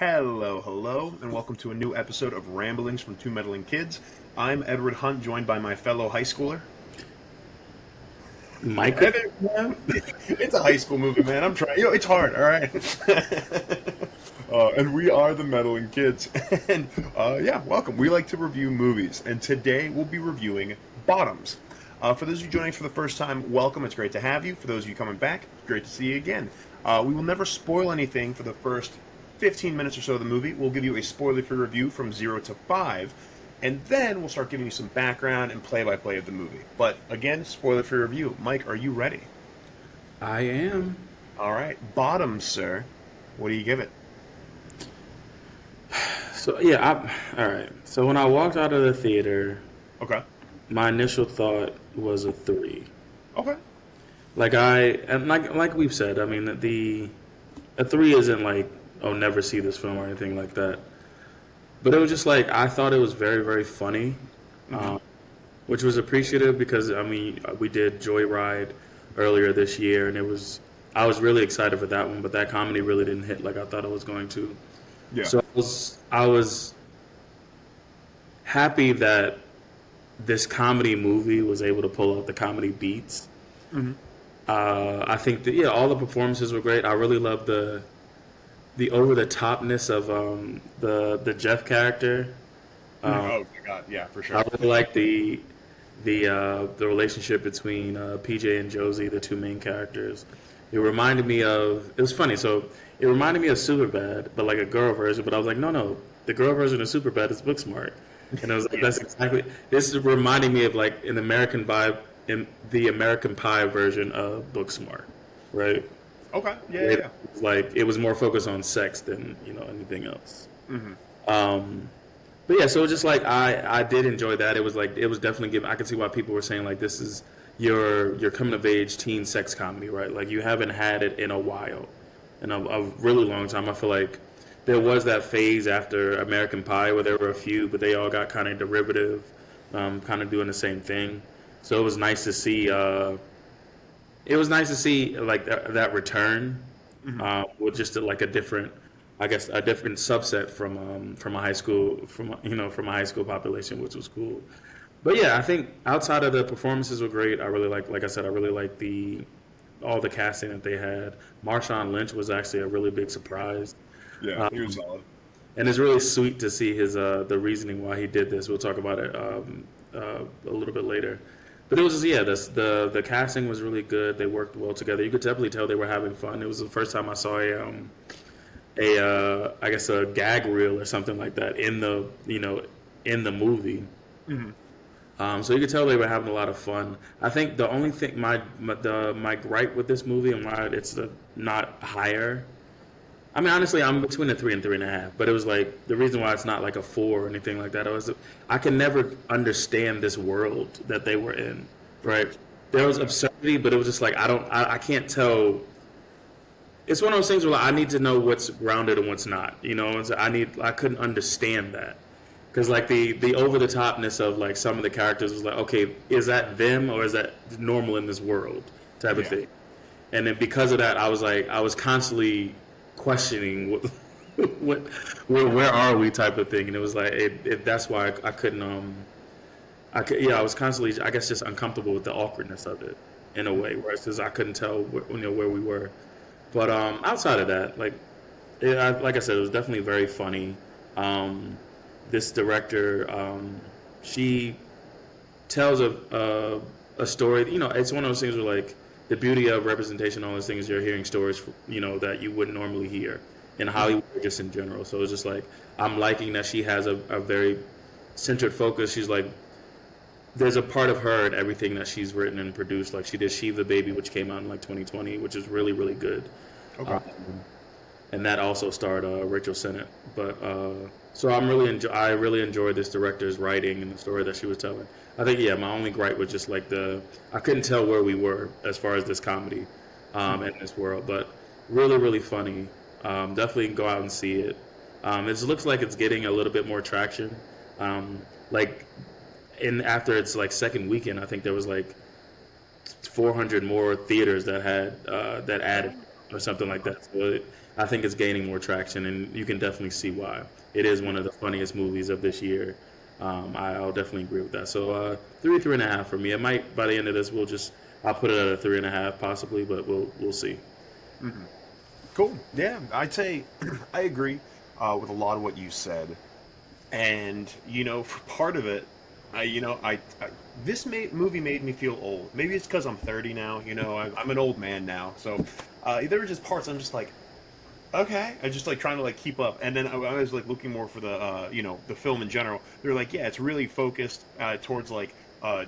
Hello, and welcome to a new episode of Ramblings from Two Meddling Kids. I'm Edward Hunt, joined by my fellow high schooler. Michael? Evan, man. It's a high school movie, man. I'm trying. It's hard, all right? And we are the Meddling Kids. And yeah, welcome. We like to review movies, and today we'll be reviewing Bottoms. For those of you joining us for the first time, welcome. It's great to have you. For those of you coming back, great to see you again. We will never spoil anything for the first 15 minutes or so of the movie. We'll give you a spoiler-free review from 0 to 5, and then we'll start giving you some background and play-by-play of the movie. But again, spoiler-free review. Mike, are you ready? I am. All right. Bottoms, sir. What do you give it? So, yeah, all right. So when I walked out of the theater, Okay. my initial thought was a 3. Okay. Like we've said, I mean, a 3 isn't like, oh, never see this film or anything like that. But it was just like, I thought it was very, very funny, which was appreciative because, I mean, we did Joyride earlier this year, and I was really excited for that one, but that comedy really didn't hit like I thought it was going to. Yeah. So I was happy that this comedy movie was able to pull out the comedy beats. Mm-hmm. I think that, all the performances were great. I really loved the over the topness of the Jeff character. Oh my God, yeah, for sure. I really like the relationship between PJ and Josie, the two main characters. It reminded me of, it was funny. So it reminded me of Superbad, but like a girl version. But I was like, no, the girl version of Superbad is Booksmart, and I was like, that's exactly. This is reminding me of like an American vibe in the American Pie version of Booksmart, right? Okay, yeah. Like it was more focused on sex than anything else. Mm-hmm. But yeah, so it was just like I did enjoy that. It was definitely given. I could see why people were saying like this is your coming of age teen sex comedy, right? Like you haven't had it in a while, in a really long time. I feel like there was that phase after American Pie where there were a few, but they all got kind of derivative, kind of doing the same thing. So it was nice to see. It was nice to see like that return with just like a different subset from a high school from a high school population, which was cool. But yeah, I think outside of the performances were great. I really like I said, I really liked all the casting that they had. Marshawn Lynch was actually a really big surprise. Yeah, he was solid. And it's really sweet to see his the reasoning why he did this. We'll talk about it a little bit later. But it was the casting was really good. They worked well together. You could definitely tell they were having fun. It was the first time I saw I guess a gag reel or something like that in the movie. Mm-hmm. So you could tell they were having a lot of fun. I think the only thing my gripe with this movie and why it's not higher. I mean, honestly, I'm between a 3 and 3.5. But it was like the reason why it's not like a 4 or anything like that. I can never understand this world that they were in. Right? There was absurdity, but it was just like I can't tell. It's one of those things where I need to know what's grounded and what's not. I couldn't understand that because like the over the topness of like some of the characters was like, okay, is that them or is that normal in this world type of thing? And then because of that, I was constantly questioning where are we type of thing, and it was like that's why I couldn't I was constantly I guess just uncomfortable with the awkwardness of it in a way where it's just I couldn't tell where we were. But outside of that, like I said, it was definitely very funny. This director, she tells a story. It's one of those things where like the beauty of representation, all those things, you're hearing stories, that you wouldn't normally hear in Hollywood or just in general. So it's just like I'm liking that she has a very centered focus. She's like, there's a part of her in everything that she's written and produced. Like she did Sheave the Baby, which came out in like 2020, which is really, really good. Okay. And that also starred Rachel Sennett. But so I really enjoyed this director's writing and the story that she was telling. I think my only gripe was just like I couldn't tell where we were as far as this comedy in this world. But really, really funny. Definitely go out and see it. It looks like it's getting a little bit more traction. After its like second weekend, I think there was like 400 more theaters that had that added or something like that. So I think it's gaining more traction, and you can definitely see why. It is one of the funniest movies of this year. I'll definitely agree with that. So 3.5 for me. It might by the end of this I'll put it at a 3.5 possibly, but we'll see. Mm-hmm. Cool. Yeah, I'd say I agree with a lot of what you said, and for part of it, this movie made me feel old. Maybe it's because I'm 30 now. I'm an old man now, so there were just parts I'm just like, okay, I just like trying to like keep up, and then I was like looking more for the the film in general. They're like, yeah, it's really focused towards like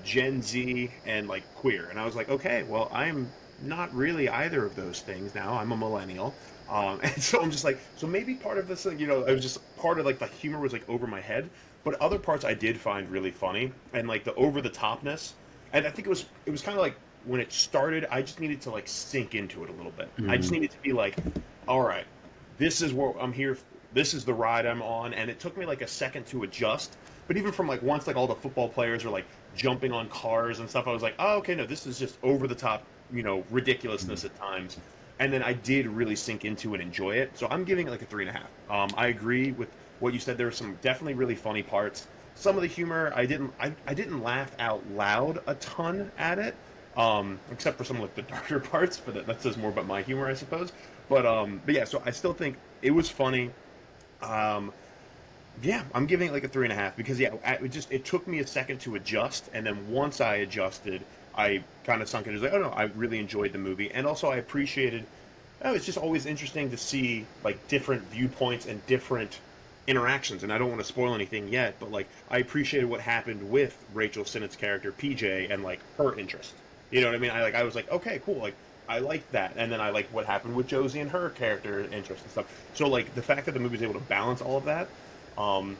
Gen Z and like queer, and I was like, okay, well, I'm not really either of those things now. I'm a millennial, and so I'm just like, so maybe part of this, it was just part of like the humor was like over my head, but other parts I did find really funny, and like the over the topness, and I think it was kind of like when it started, I just needed to like sink into it a little bit. I just needed to be like, all right, this is where I'm here. This is the ride I'm on, and it took me like a second to adjust. But even from like once like all the football players are like jumping on cars and stuff, I was like, oh, okay, no, this is just over the top, ridiculousness at times. And then I did really sink into and enjoy it. So I'm giving it like a 3.5. I agree with what you said. There were some definitely really funny parts. Some of the humor I didn't laugh out loud a ton at it. Except for some of like the darker parts, but that says more about my humor, I suppose. But yeah, so I still think it was funny. Yeah, I'm giving it like a 3.5 because it took me a second to adjust, and then once I adjusted, I kind of sunk in. It was like, oh no, I really enjoyed the movie, and also I appreciated. Oh, it's just always interesting to see like different viewpoints and different interactions, and I don't want to spoil anything yet, but like I appreciated what happened with Rachel Sennett's character PJ and like her interest. You know what I mean? I was like, okay, cool, like I liked that, and then I liked what happened with Josie and her character interest and stuff. So like the fact that the movie was able to balance all of that,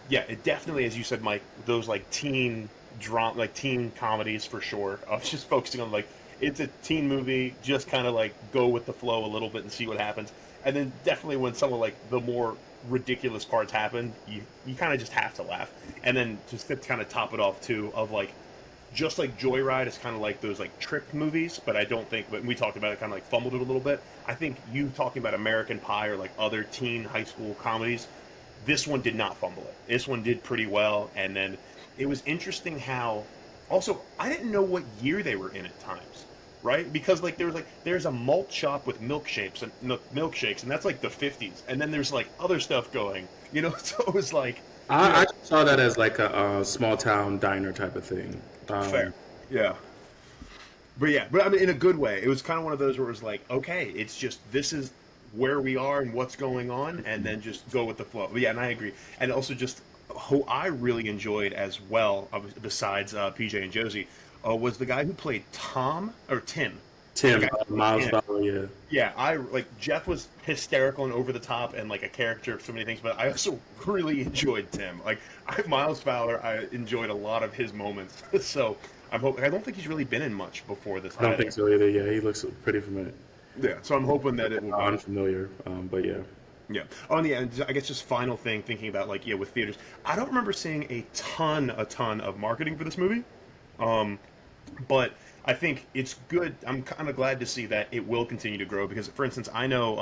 yeah, it definitely, as you said, Mike, those like teen drama, like teen comedies for sure. I was just focusing on like it's a teen movie, just kind of like go with the flow a little bit and see what happens, and then definitely when some of like the more ridiculous parts happen, you kind of just have to laugh, and then just to kind of top it off too, of like just like Joyride is kind of like those like trick movies, but I don't think, when we talked about it, kind of like fumbled it a little bit. I think you talking about American Pie or like other teen high school comedies, this one did not fumble it. This one did pretty well, and then it was interesting how, also, I didn't know what year they were in at times, right? Because like there's a malt shop with milkshakes, and that's like the 50s, and then there's like other stuff going, so it was like, I saw that as like a small town diner type of thing. Fair. Yeah. But I mean, in a good way. It was kind of one of those where it was like, okay, it's just, this is where we are and what's going on, and then just go with the flow. But yeah, and I agree. And also just who I really enjoyed as well, besides PJ and Josie, was the guy who played Tim. Tim, Miles Fowler, yeah. Yeah, I like Jeff was hysterical and over the top and like a character of so many things, but I also really enjoyed Tim. Like Miles Fowler, I enjoyed a lot of his moments. So I don't think he's really been in much before this. I don't think so either. Yeah, he looks pretty familiar. Yeah, so I'm hoping that it will be unfamiliar, but yeah. Yeah. Oh, and yeah, I guess just final thing, thinking about like with theaters, I don't remember seeing a ton of marketing for this movie, but I think it's good. I'm kind of glad to see that it will continue to grow because, for instance, I know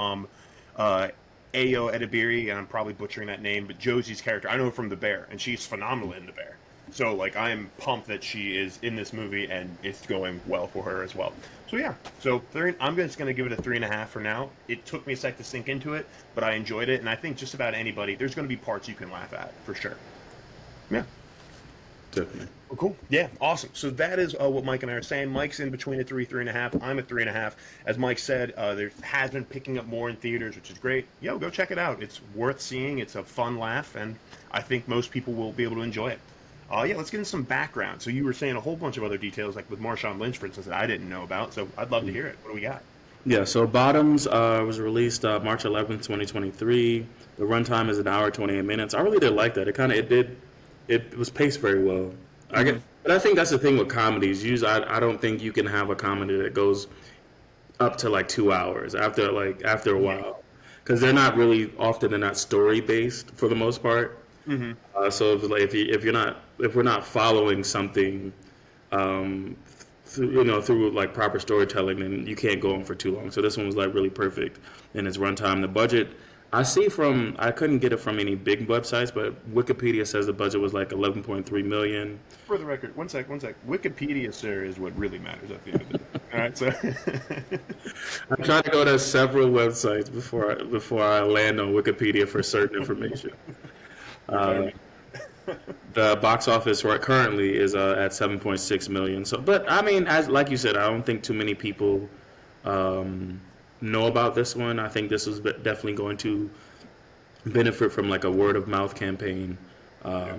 Ayo Edebiri, and I'm probably butchering that name, but Josie's character, I know her from The Bear, and she's phenomenal in The Bear. So, like, I am pumped that she is in this movie, and it's going well for her as well. So, yeah. So, I'm just going to give it a 3.5 for now. It took me a sec to sink into it, but I enjoyed it, and I think just about anybody, there's going to be parts you can laugh at, for sure. Yeah. Definitely. Oh, cool. Yeah, awesome. So that is what Mike and I are saying. Mike's in between a 3.5. I'm at 3.5. As Mike said, there has been picking up more in theaters, which is great. Go check it out. It's worth seeing. It's a fun laugh, and I think most people will be able to enjoy it. Let's get into some background. So you were saying a whole bunch of other details, like with Marshawn Lynch, for instance, that I didn't know about. So I'd love to hear it. What do we got? Yeah, so Bottoms was released March 11th, 2023. The runtime is an hour 28 minutes. I really did like that. It was paced very well. But I think that's the thing with comedies. Usually, I don't think you can have a comedy that goes up to like 2 hours after a while, because they're not story based for the most part. So if we're not following something through like proper storytelling, then you can't go on for too long. So this one was like really perfect in its runtime. The budget, I couldn't get it from any big websites, but Wikipedia says the budget was like 11.3 million. For the record, one sec. Wikipedia, sir, is what really matters at the end of the day. All right, so I'm trying to go to several websites before I land on Wikipedia for certain information. The box office currently is at 7.6 million. So, but I mean, as like you said, I don't think too many people know about this one. I think this was definitely going to benefit from like a word of mouth campaign. For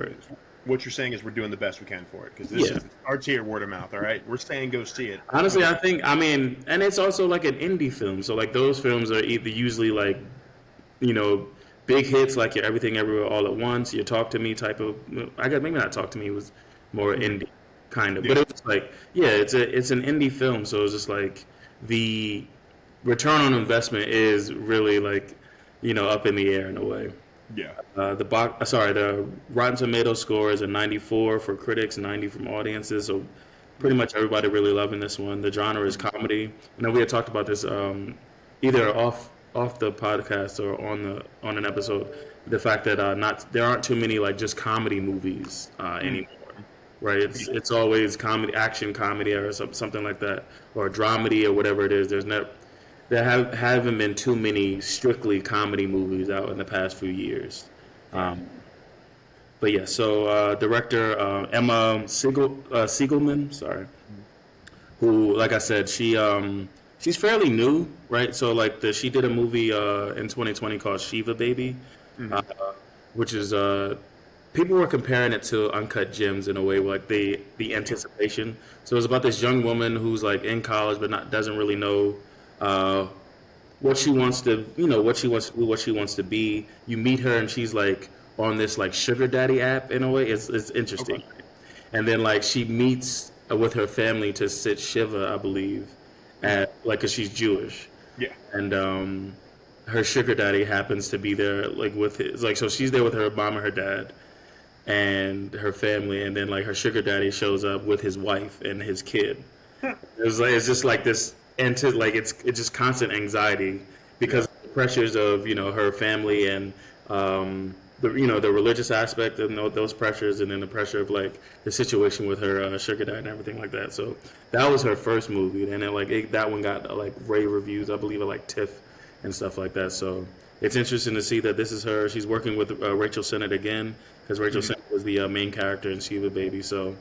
it. What you're saying is we're doing the best we can for it because this is our tier word of mouth. All right, we're saying go see it. Honestly, I mean, and it's also like an indie film. So like those films are either usually like, big hits like your Everything Everywhere All at Once, your Talk to Me type of. I guess maybe not Talk to Me, it was more indie kind of, but it was like it's an indie film, so it's just like the return on investment is really like up in the air in a way. Yeah. The Rotten Tomatoes score is a 94 for critics, 90 from audiences. So pretty much everybody really loving this one. The genre is comedy. I know we had talked about this either off the podcast or on an episode. The fact that there aren't too many like just comedy movies anymore, right? It's always comedy, action comedy, or something like that, or dramedy or whatever it is. There haven't been too many strictly comedy movies out in the past few years. But yeah, so director Emma Seligman, who, like I said, she's fairly new, right? So like she did a movie in 2020 called Shiva Baby, which is people were comparing it to Uncut Gems in a way, like the anticipation. So it's about this young woman who's like in college but doesn't really know what she wants to, what she wants to do, what she wants to be. You meet her and she's like on this like sugar daddy app in a way. It's interesting. Okay. And then like she meets with her family to sit Shiva, I believe, cause she's Jewish. Yeah. And her sugar daddy happens to be there like with his, like, so she's there with her mom and her dad and her family, and then like her sugar daddy shows up with his wife and his kid. It's just like this. And it's just constant anxiety because of the pressures of her family and the religious aspect of those pressures, and then the pressure of like the situation with her sugar dad and everything like that. So that was her first movie, and then that one got like rave reviews, I believe, at like TIFF and stuff like that. So it's interesting to see that this is her. She's working with Rachel Sennett again, because Rachel Sennett was the main character in Shiva Baby. So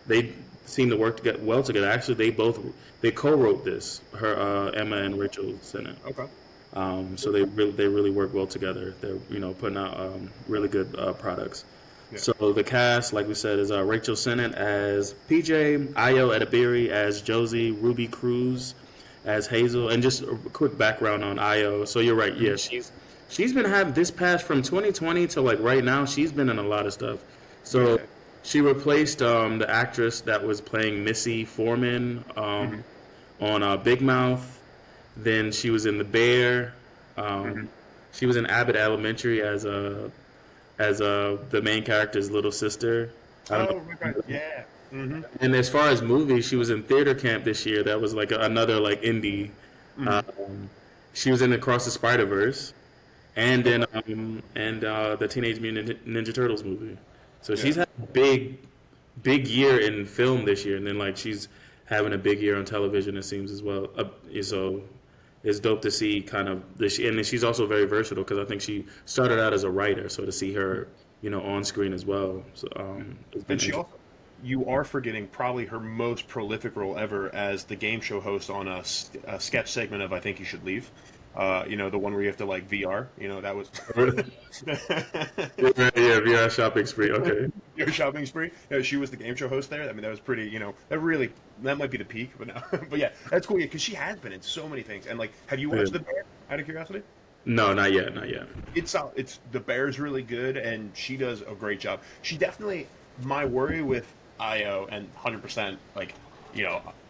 they seem to work well together. Actually, they co-wrote this. Emma and Rachel Sennett. Okay. So they really work well together. They're putting out really good products. Yeah. So the cast, like we said, is Rachel Sennett as PJ, Ayo Edebiri as Josie, Ruby Cruz as Hazel, and just a quick background on Ayo. So you're right. Yeah, she's been having this past from 2020 to like right now. She's been in a lot of stuff. So. Okay. She replaced the actress that was playing Missy Foreman on Big Mouth. Then she was in The Bear. She was in Abbott Elementary as the main character's little sister. Right. Yeah. Mm-hmm. And as far as movies, she was in Theater Camp this year. That was like another like indie. She was in Across the Spider-Verse, and in the Teenage Mutant Ninja Turtles movie. So she's had a big year in film this year, and then like she's having a big year on television, it seems, as well. So it's dope to see kind of this, and then she's also very versatile because I think she started out as a writer, so to see her, on screen as well. So, and she also, you are forgetting probably her most prolific role ever as the game show host on a sketch segment of I Think You Should Leave. The one where you have to like VR, that was VR shopping spree. Okay, your shopping spree. Yeah, she was the game show host there. I mean, that was pretty. That might be the peak, but no, but yeah, that's cool. Yeah, because she has been in so many things. And like, have you watched The Bear? Out of curiosity. No, not yet. It's The Bear's really good, and she does a great job. She definitely. My worry with Io and 100%, like,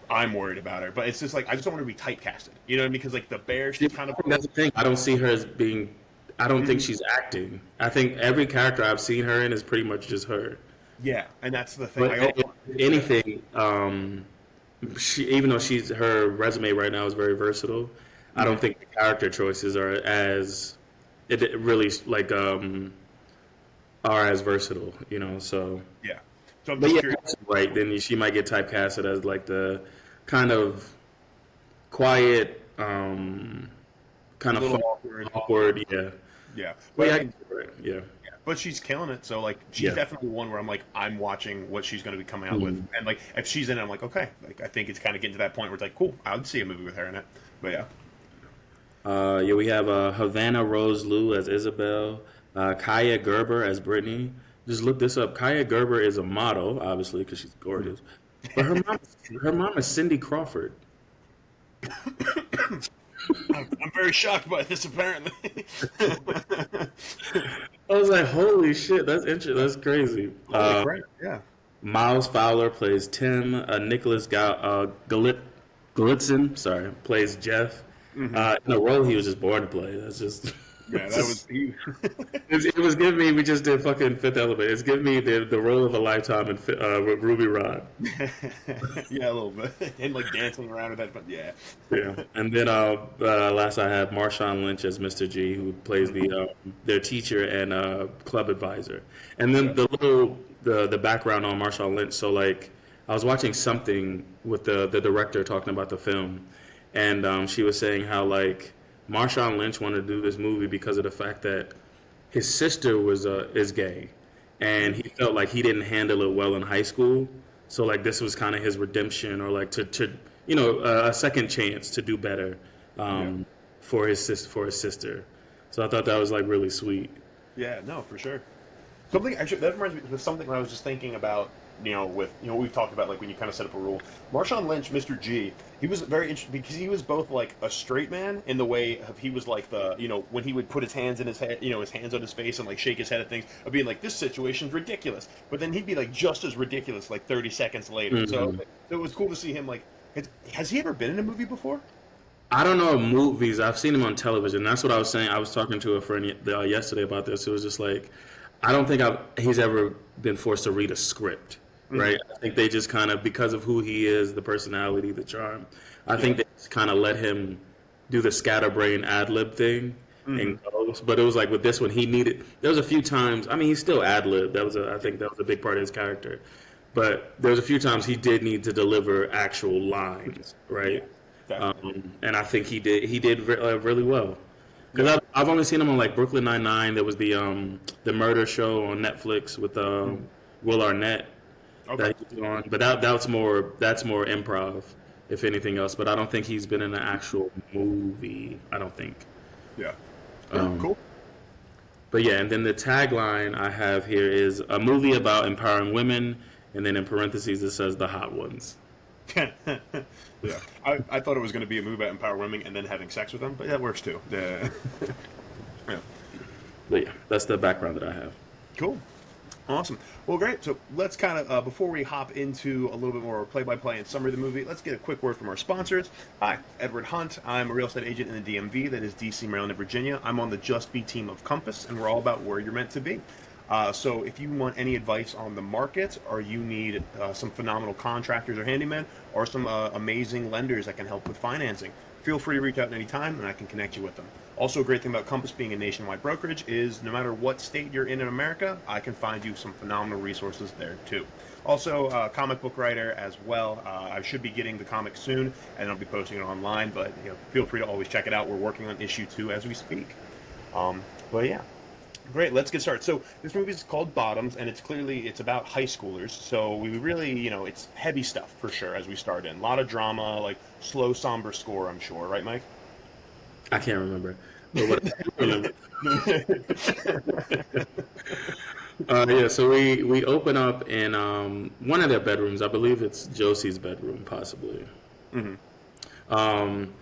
I'm worried about her, but it's just like I just don't want her to be typecasted. You know what I mean? Because like The Bear, she's kind of. That's the thing. I don't see her as being. I don't think she's acting. I think every character I've seen her in is pretty much just her. Yeah, and that's the thing. But if anything, she, even though her resume right now is very versatile, I don't think the character choices are as it really like are as versatile, you know. So, Yeah. So I'm but just yeah, curious. that's right. Then she might get typecasted as like the kind of quiet, A kind of little fun, awkward. awkward. Yeah, Yeah. but But yeah, I mean, right. Yeah, but she's killing it. So like, she's yeah. definitely one where I'm like, I'm watching what she's going to be coming out with, Mhm. and like, if she's in it, I'm like, okay. Like, I think it's kind of getting to that point where it's like, cool, I would see a movie with her in it. But yeah. Yeah, we have Havana Rose Liu as Isabel, Kaya Gerber as Brittany. Just look this up. Kaya Gerber is a model, obviously, because she's gorgeous. But her mom is Cindy Crawford. I'm very shocked by this. Apparently. I was like, holy shit, that's interesting. That's crazy. Holy crap! Yeah. Miles Fowler plays Tim. Nicholas Galitzin, sorry, plays Jeff. In a role he was just born to play. That's just. Yeah, it's that just- was he. it was giving me. We just did fucking Fifth Element. It's giving me the role of a lifetime with Ruby Rod. Yeah, a little bit, and like dancing around with that. But yeah. Yeah, and then last I have Marshawn Lynch as Mr. G, who plays their teacher and club advisor. And then the background on Marshawn Lynch. So like I was watching something with the director talking about the film, and she was saying how like Marshawn Lynch wanted to do this movie because of the fact that his sister is gay, and he felt like he didn't handle it well in high school. So like this was kind of his redemption, or like to a second chance to do better for his sister. So I thought that was like really sweet. Yeah, no, for sure. Something actually that reminds me of something I was just thinking about. With we've talked about like when you kind of set up a rule. Marshawn Lynch, Mr. G, he was very interesting because he was both like a straight man in the way of he was like the when he would put his hands in his head, his hands on his face and like shake his head at things of being like this situation's ridiculous, but then he'd be like just as ridiculous like 30 seconds later. Mm-hmm. So it was cool to see him like. Has he ever been in a movie before? I don't know movies. I've seen him on television. That's what I was saying. I was talking to a friend yesterday about this. It was just like, I don't think he's ever been forced to read a script, right? I think they just kind of, because of who he is, the personality, the charm, I think they just kind of let him do the scatterbrain ad-lib thing and go. But it was like with this one, there was a few times, I mean, he still ad-lib. I think that was a big part of his character. But there was a few times he did need to deliver actual lines, right? And I think he did really well. Because I've only seen him on like Brooklyn Nine-Nine. There was the murder show on Netflix with Will Arnett that he was on. But that's more improv, if anything else. But I don't think he's been in an actual movie. I don't think. Yeah. Cool. But yeah, and then the tagline I have here is a movie about empowering women, and then in parentheses it says the hot ones. Yeah, I thought it was going to be a movie about empowering women and then having sex with them, but that works too. Yeah. But yeah, that's the background that I have. Cool. Awesome. Well, great. So let's kind of, before we hop into a little bit more play-by-play and summary of the movie, let's get a quick word from our sponsors. Hi, Edward Hunt. I'm a real estate agent in the DMV, that is DC, Maryland, and Virginia. I'm on the Just Be team of Compass, and we're all about where you're meant to be. So if you want any advice on the market, or you need some phenomenal contractors or handymen, or some amazing lenders that can help with financing, feel free to reach out at any time, and I can connect you with them. Also, a great thing about Compass being a nationwide brokerage is no matter what state you're in America, I can find you some phenomenal resources there too. Also, comic book writer as well. I should be getting the comic soon, and I'll be posting it online, but feel free to always check it out. We're working on issue 2 as we speak. But yeah. Great, let's get started. So this movie is called Bottoms, and it's about high schoolers. So we really, it's heavy stuff for sure as we start in. A lot of drama, like slow, somber score, I'm sure. Right, Mike? I can't remember. But what I do remember. Yeah, so we open up in one of their bedrooms. I believe it's Josie's bedroom, possibly. Mm-hmm. And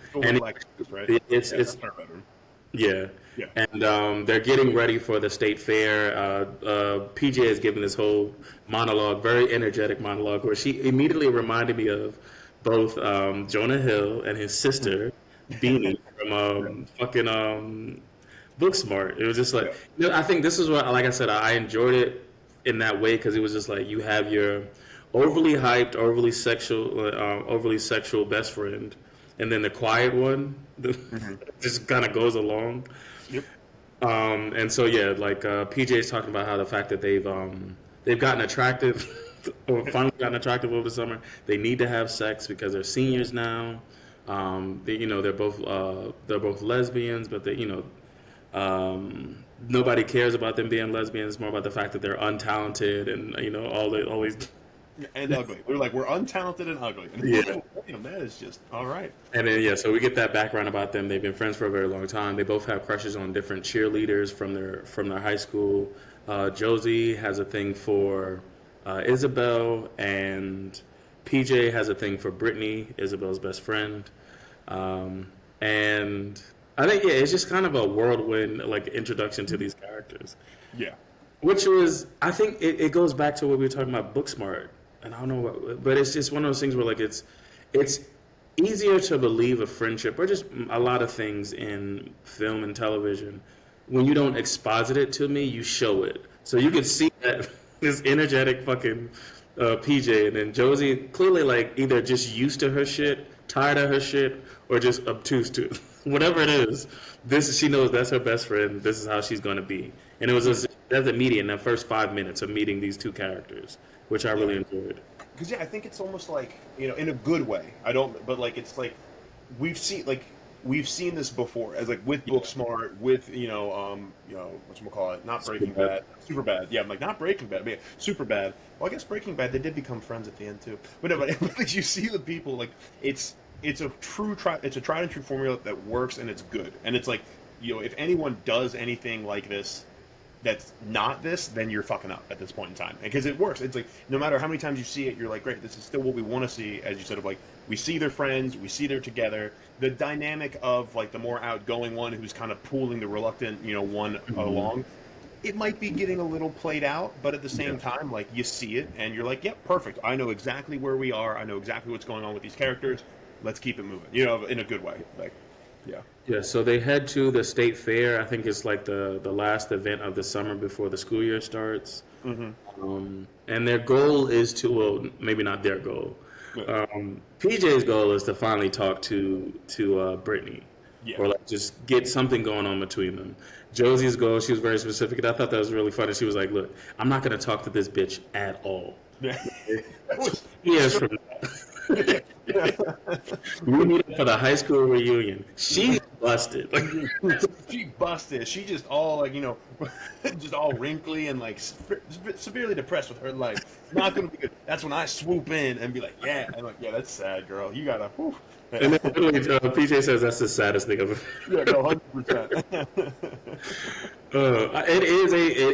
right? It's our bedroom. Yeah. And they're getting ready for the state fair. PJ is giving this whole monologue, very energetic monologue, where she immediately reminded me of both Jonah Hill and his sister, Beanie, from fucking Booksmart. It was just like, I think this is what, like I said, I enjoyed it in that way because it was just like you have your overly hyped, overly sexual best friend, and then the quiet one that just kind of goes along. Yep. And so yeah, like PJ's talking about how the fact that they've gotten attractive or finally gotten attractive over the summer. They need to have sex because they're seniors now. They're both lesbians, but nobody cares about them being lesbians. It's more about the fact that they're untalented and all these. And ugly. They're like, we're untalented and ugly. And Yeah. That is just all right. And then yeah, so we get that background about them. They've been friends for a very long time. They both have crushes on different cheerleaders from their high school. Josie has a thing for Isabel, and PJ has a thing for Brittany, Isabel's best friend. And I think it's just kind of a whirlwind like introduction to these characters. Yeah. Which was, I think it goes back to what we were talking about, Booksmart. And I don't know but it's just one of those things where like it's easier to believe a friendship or just a lot of things in film and television. When you don't exposit it to me, you show it. So you can see that this energetic fucking PJ, and then Josie clearly like either just used to her shit, tired of her shit, or just obtuse to it. Whatever it is, she knows that's her best friend. This is how she's going to be. And it was that's immediate in the first 5 minutes of meeting these two characters, which I really enjoyed. Because I think it's almost like in a good way. But like it's like we've seen this before, as like with Booksmart, with whatchamacallit, not Breaking Bad, Super Bad. Yeah, I'm like not Breaking Bad, but yeah, Super Bad. Well, I guess Breaking Bad they did become friends at the end too. But no, but you see the people like it's a tried and true formula that works and it's good. And it's like if anyone does anything like this that's not this, then you're fucking up at this point in time because it works. It's like no matter how many times you see it, you're like, great, this is still what we want to see. As you said, of like we see they're friends, we see they're together. The dynamic of like the more outgoing one who's kind of pulling the reluctant one along, it might be getting a little played out, but at the same time, like you see it and you're like, yep, perfect. I know exactly where we are. I know exactly what's going on with these characters. Let's keep it moving. In a good way. Like, yeah. Yeah, so they head to the state fair. I think it's like the last event of the summer before the school year starts. Mm-hmm. And their goal is to, well, maybe not their goal. PJ's goal is to finally talk to Brittany. Yeah. Or like just get something going on between them. Josie's goal, she was very specific, and I thought that was really funny. She was like, look, I'm not going to talk to this bitch at all. Years from now. We meet up for the high school reunion. She's busted. She busted. She just all like just all wrinkly and like severely depressed with her life. Not gonna be good. That's when I swoop in and be like, yeah. I'm like, yeah, that's sad, girl. You gotta. Whew. And then literally, PJ says that's the saddest thing ever. Yeah, no, 100%. It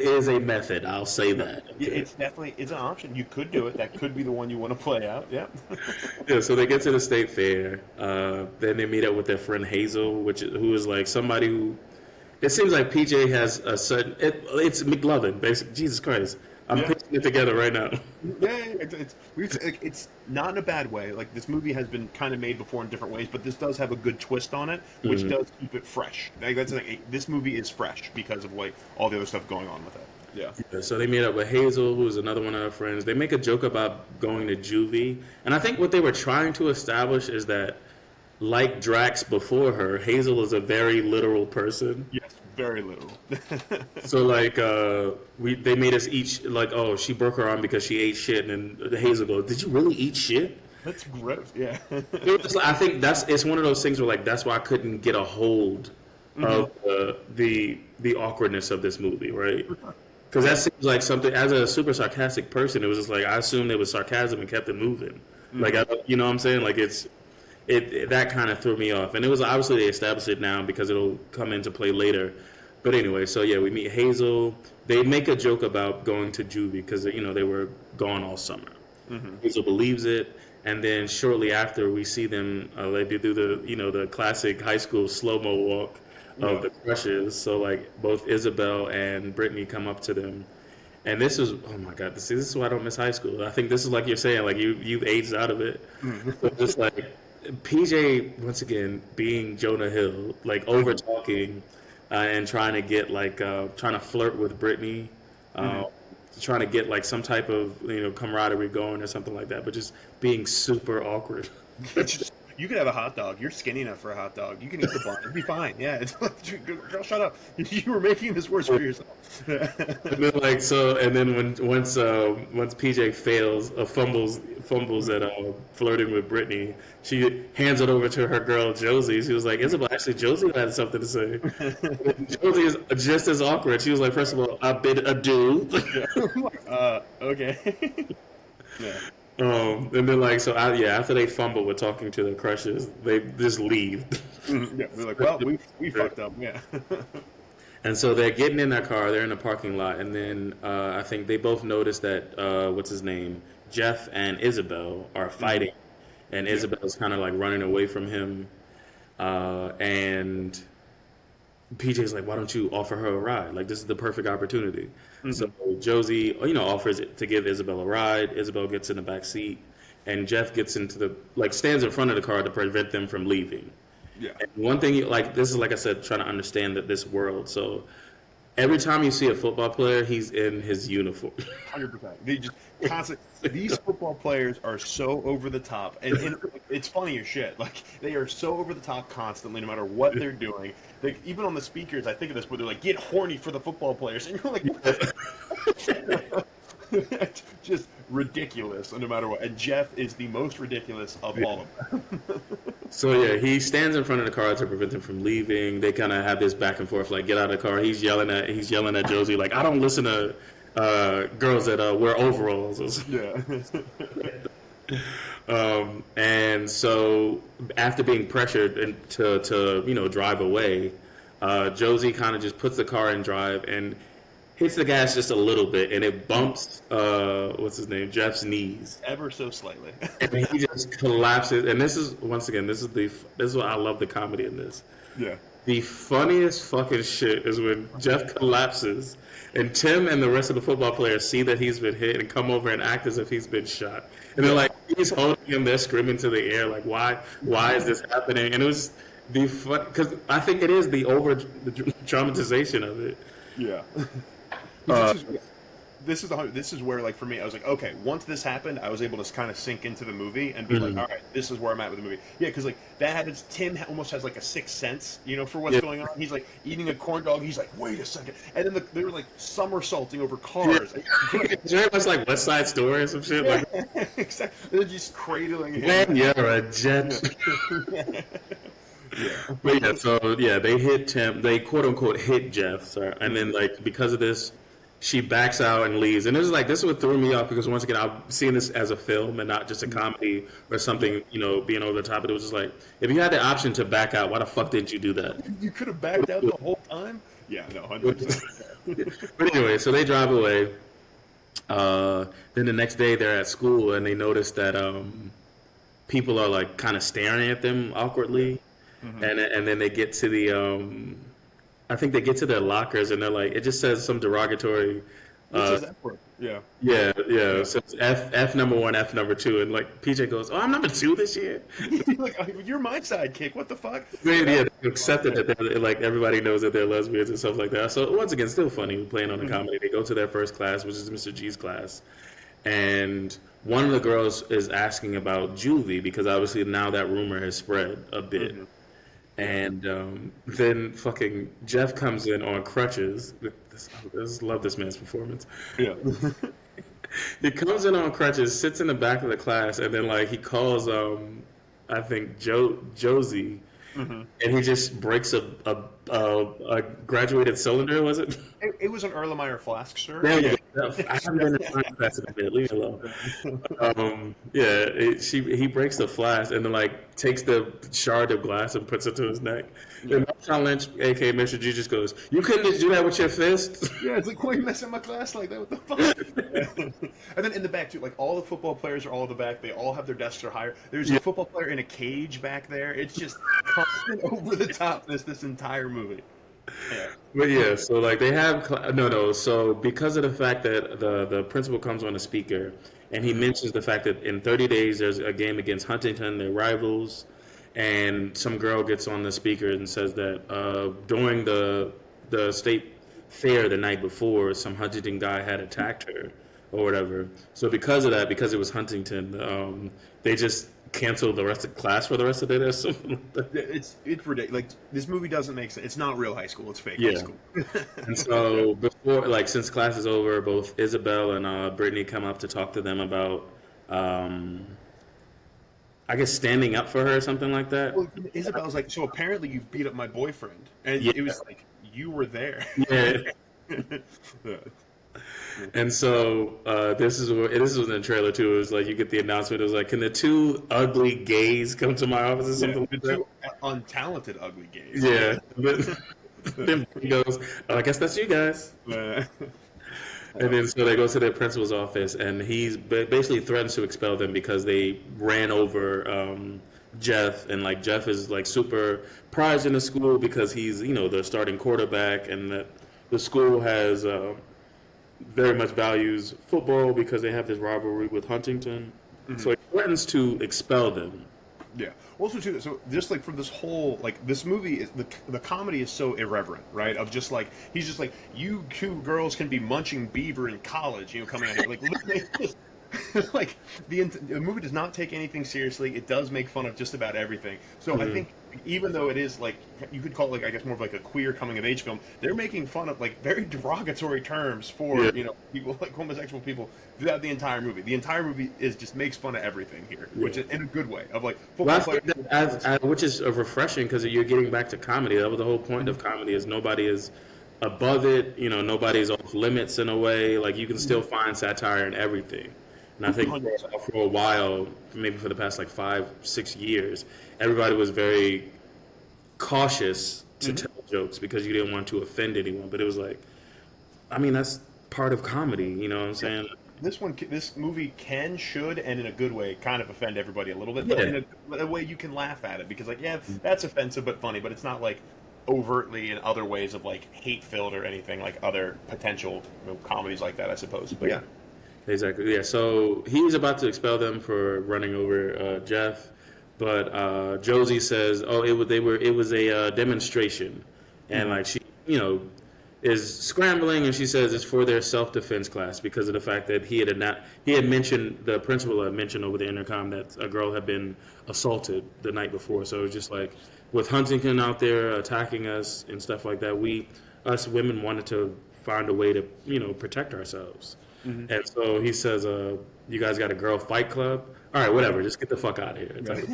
is a method. I'll say that. Okay. It's an option. You could do it. That could be the one you want to play out. Yeah. Yeah. So they get to the state fair. Then they meet up with their friend Hazel, who is like somebody who. It seems like PJ has a certain. It's McLovin, basically. Jesus Christ. I'm putting it together right now. Yeah, it's not in a bad way. Like this movie has been kind of made before in different ways, but this does have a good twist on it, which does keep it fresh. Like that's like this movie is fresh because of like all the other stuff going on with it. Yeah. So they meet up with Hazel, who's another one of her friends. They make a joke about going to juvie, and I think what they were trying to establish is that, like Drax before her, Hazel is a very literal person. Yes. Very little. So like they made us eat like, oh, she broke her arm because she ate shit, and then Hazel goes, did you really eat shit? That's gross. Yeah. I think it's one of those things where like that's why I couldn't get a hold of the awkwardness of this movie, right? Because that seems like something. As a super sarcastic person, it was just like I assumed it was sarcasm and kept it moving. Like you know what I'm saying? Like that kind of threw me off, and it was obviously they established it now because it'll come into play later. But anyway, so yeah, we meet Hazel. They make a joke about going to juvie because they were gone all summer. Hazel believes it, and then shortly after we see them, they do the classic high school slow-mo walk of the crushes. So like both Isabel and Brittany come up to them, and this is oh my god, this is why I don't miss high school. I think this is like you're saying, like you've aged out of it. So just like. PJ once again being Jonah Hill, like over talking and trying to get trying to flirt with Brittany. trying to get like some type of camaraderie going or something like that, but just being super awkward. You could have a hot dog. You're skinny enough for a hot dog. You can eat the bun. It'd be fine. Yeah, it's like, girl, shut up. You were making this worse for yourself. And then once PJ fails, fumbles at flirting with Brittany, she hands it over to her girl Josie. She was like, Isabel, actually Josie had something to say. Josie is just as awkward. She was like, first of all, I bid adieu. Okay. Yeah. And then after they fumble with talking to their crushes, they just leave. Yeah, they're like, well, we fucked up. Yeah. And so they're getting in their car, they're in the parking lot, and then I think they both notice that what's his name, Jeff and Isabel are fighting, and Isabel's kind of like running away from him, and PJ's like, why don't you offer her a ride? Like, this is the perfect opportunity. Mm-hmm. So Josie, offers to give Isabel a ride. Isabel gets in the back seat, and Jeff gets stands in front of the car to prevent them from leaving. Yeah. And one thing, this is, like I said, trying to understand this world. So every time you see a football player, he's in his uniform. 100%. They just constantly. These football players are so over the top, and it's funny as shit. Like, they are so over the top constantly, no matter what they're doing. Like, even on the speakers, I think of this, where they're like, "Get horny for the football players," and you're like, it's just ridiculous, no matter what. And Jeff is the most ridiculous of all of them. So yeah, he stands in front of the car to prevent them from leaving. They kind of have this back and forth, like, get out of the car. He's yelling at Josie, like, I don't listen to girls that wear overalls. Yeah. And so after being pressured to drive away, Josie kind of just puts the car in drive and hits the gas just a little bit, and it bumps what's his name, Jeff's knees ever so slightly, and he just collapses. And this is what I love, the comedy in this. Yeah. The funniest fucking shit is when Jeff collapses, and Tim and the rest of the football players see that he's been hit and come over and act as if he's been shot. And they're like, he's holding him, they're screaming to the air, like, why is this happening? And it was the fun, because I think it is the dramatization of it. Yeah. This is where, like, for me, I was like, okay, once this happened, I was able to kind of sink into the movie and be like, all right, this is where I'm at with the movie. Yeah, because, like, that happens. Tim almost has, like, a sixth sense, for what's going on. He's, like, eating a corn dog. He's like, wait a second. And then they were, like, somersaulting over cars. It's very much like West Side Story or some shit. Yeah, like. Exactly. They're just cradling him. Man, you're a jet. Yeah. But yeah, so, yeah, they hit Tim. They, quote-unquote, hit Jeff. Sorry. And then, like, because of this, she backs out and leaves. And this is what threw me off, because once again, I'm seeing this as a film and not just a comedy or something, being over the top. But it was just like, if you had the option to back out, why the fuck didn't you do that? You could have backed out the whole time? Yeah, no, 100%. But anyway, so they drive away. Then the next day they're at school and they notice that people are, like, kind of staring at them awkwardly. Mm-hmm. And then they get to the... I think they get to their lockers and they're like, it just says some derogatory. What says F word? Yeah. Yeah. It says F number 1, F number 2, and, like, PJ goes, "Oh, I'm number 2 this year." Like, you're my sidekick. What the fuck? Yeah, they accepted that they're, like, everybody knows that they're lesbians and stuff like that. So once again, still funny playing on a comedy. They go to their first class, which is Mr. G's class, and one of the girls is asking about Juvie, because obviously now that rumor has spread a bit. Mm-hmm. And then fucking Jeff comes in on crutches. I just love this man's performance. Yeah. He comes in on crutches, sits in the back of the class, and then, like, he calls, I think, Josie, and he just breaks a graduated cylinder, was it? It was an Erlenmeyer flask, sir. Yeah. I haven't been in science class in a bit. Leave me alone. He breaks the flask and then, like, takes the shard of glass and puts it to his neck. Yeah. And Tom Lynch, a.k.a. Mr. G, just goes, "You couldn't just do that with your fist?" Yeah, it's like, why are you messing my glass like that? What the fuck? And then in the back, too, like, all the football players are all in the back. They all have their desks are higher. There's a football player in a cage back there. It's just constant over the top this entire movie. Yeah. But yeah, so, like, they have so because of the fact that the principal comes on a speaker and he mentions the fact that in 30 days there's a game against Huntington, their rivals, and some girl gets on the speaker and says that during the state fair the night before, some Huntington guy had attacked her or whatever. So because of that, because it was Huntington, they just canceled the rest of class for the rest of the day or something like that. It's ridiculous. Like, this movie doesn't make sense. It's not real high school. It's fake high Yeah. school. And so before, like, since class is over, both Isabel and Brittany come up to talk to them about, I guess, standing up for her or something like that. Well, Isabel's like, so apparently you beat up my boyfriend, and Yeah. it was like you were there. Yeah. Yeah. And so this is in the trailer too. It was like you get the announcement. It was like, "Can the two ugly gays come to my office?" or something The like that. two untalented ugly gays. Yeah. Then he goes, "Oh, I guess that's you guys." And then so they go to the principal's office, and he's basically threatens to expel them because they ran over Jeff, and like Jeff is like super prized in the school because he's the starting quarterback, and that the school has very much values football because they have this rivalry with Huntington. So he threatens to expel them. Yeah. Also, too, so just like from this whole, like, this movie is the comedy is so irreverent, right? Of just like, he's just like, you two girls can be munching beaver in college, coming out here. Like, like the movie does not take anything seriously. It does make fun of just about everything. So I think even though it is like, you could call it, like, I guess more of like a queer coming of age film, they're making fun of like very derogatory terms for people, like homosexual people, throughout the entire movie. The entire movie is just makes fun of everything here, which is in a good way, of like football players. Which is refreshing because you're getting back to comedy. That was the whole point of comedy, is nobody is above it. Nobody's off limits in a way. Like, you can still find satire in everything. And I think for a while, maybe for the past like 5-6 years, everybody was very cautious to tell jokes because you didn't want to offend anyone. But it was like, I mean, that's part of comedy. You know what I'm saying? This movie should, and in a good way, kind of offend everybody a little bit, but in a way you can laugh at it because, like, that's offensive but funny, but it's not like overtly in other ways of like hate-filled or anything like other potential comedies like that, I suppose. But yeah. Exactly. Yeah. So he's about to expel them for running over Jeff, but Josie says, "Oh, it was a demonstration," and like she, is scrambling, and she says it's for their self-defense class because of the fact that the principal had mentioned over the intercom that a girl had been assaulted the night before. So it was just like, with Huntington out there attacking us and stuff like that, us women wanted to find a way to protect ourselves. And so he says, "You guys got a girl fight club? All right, whatever. Just get the fuck out of here." Right.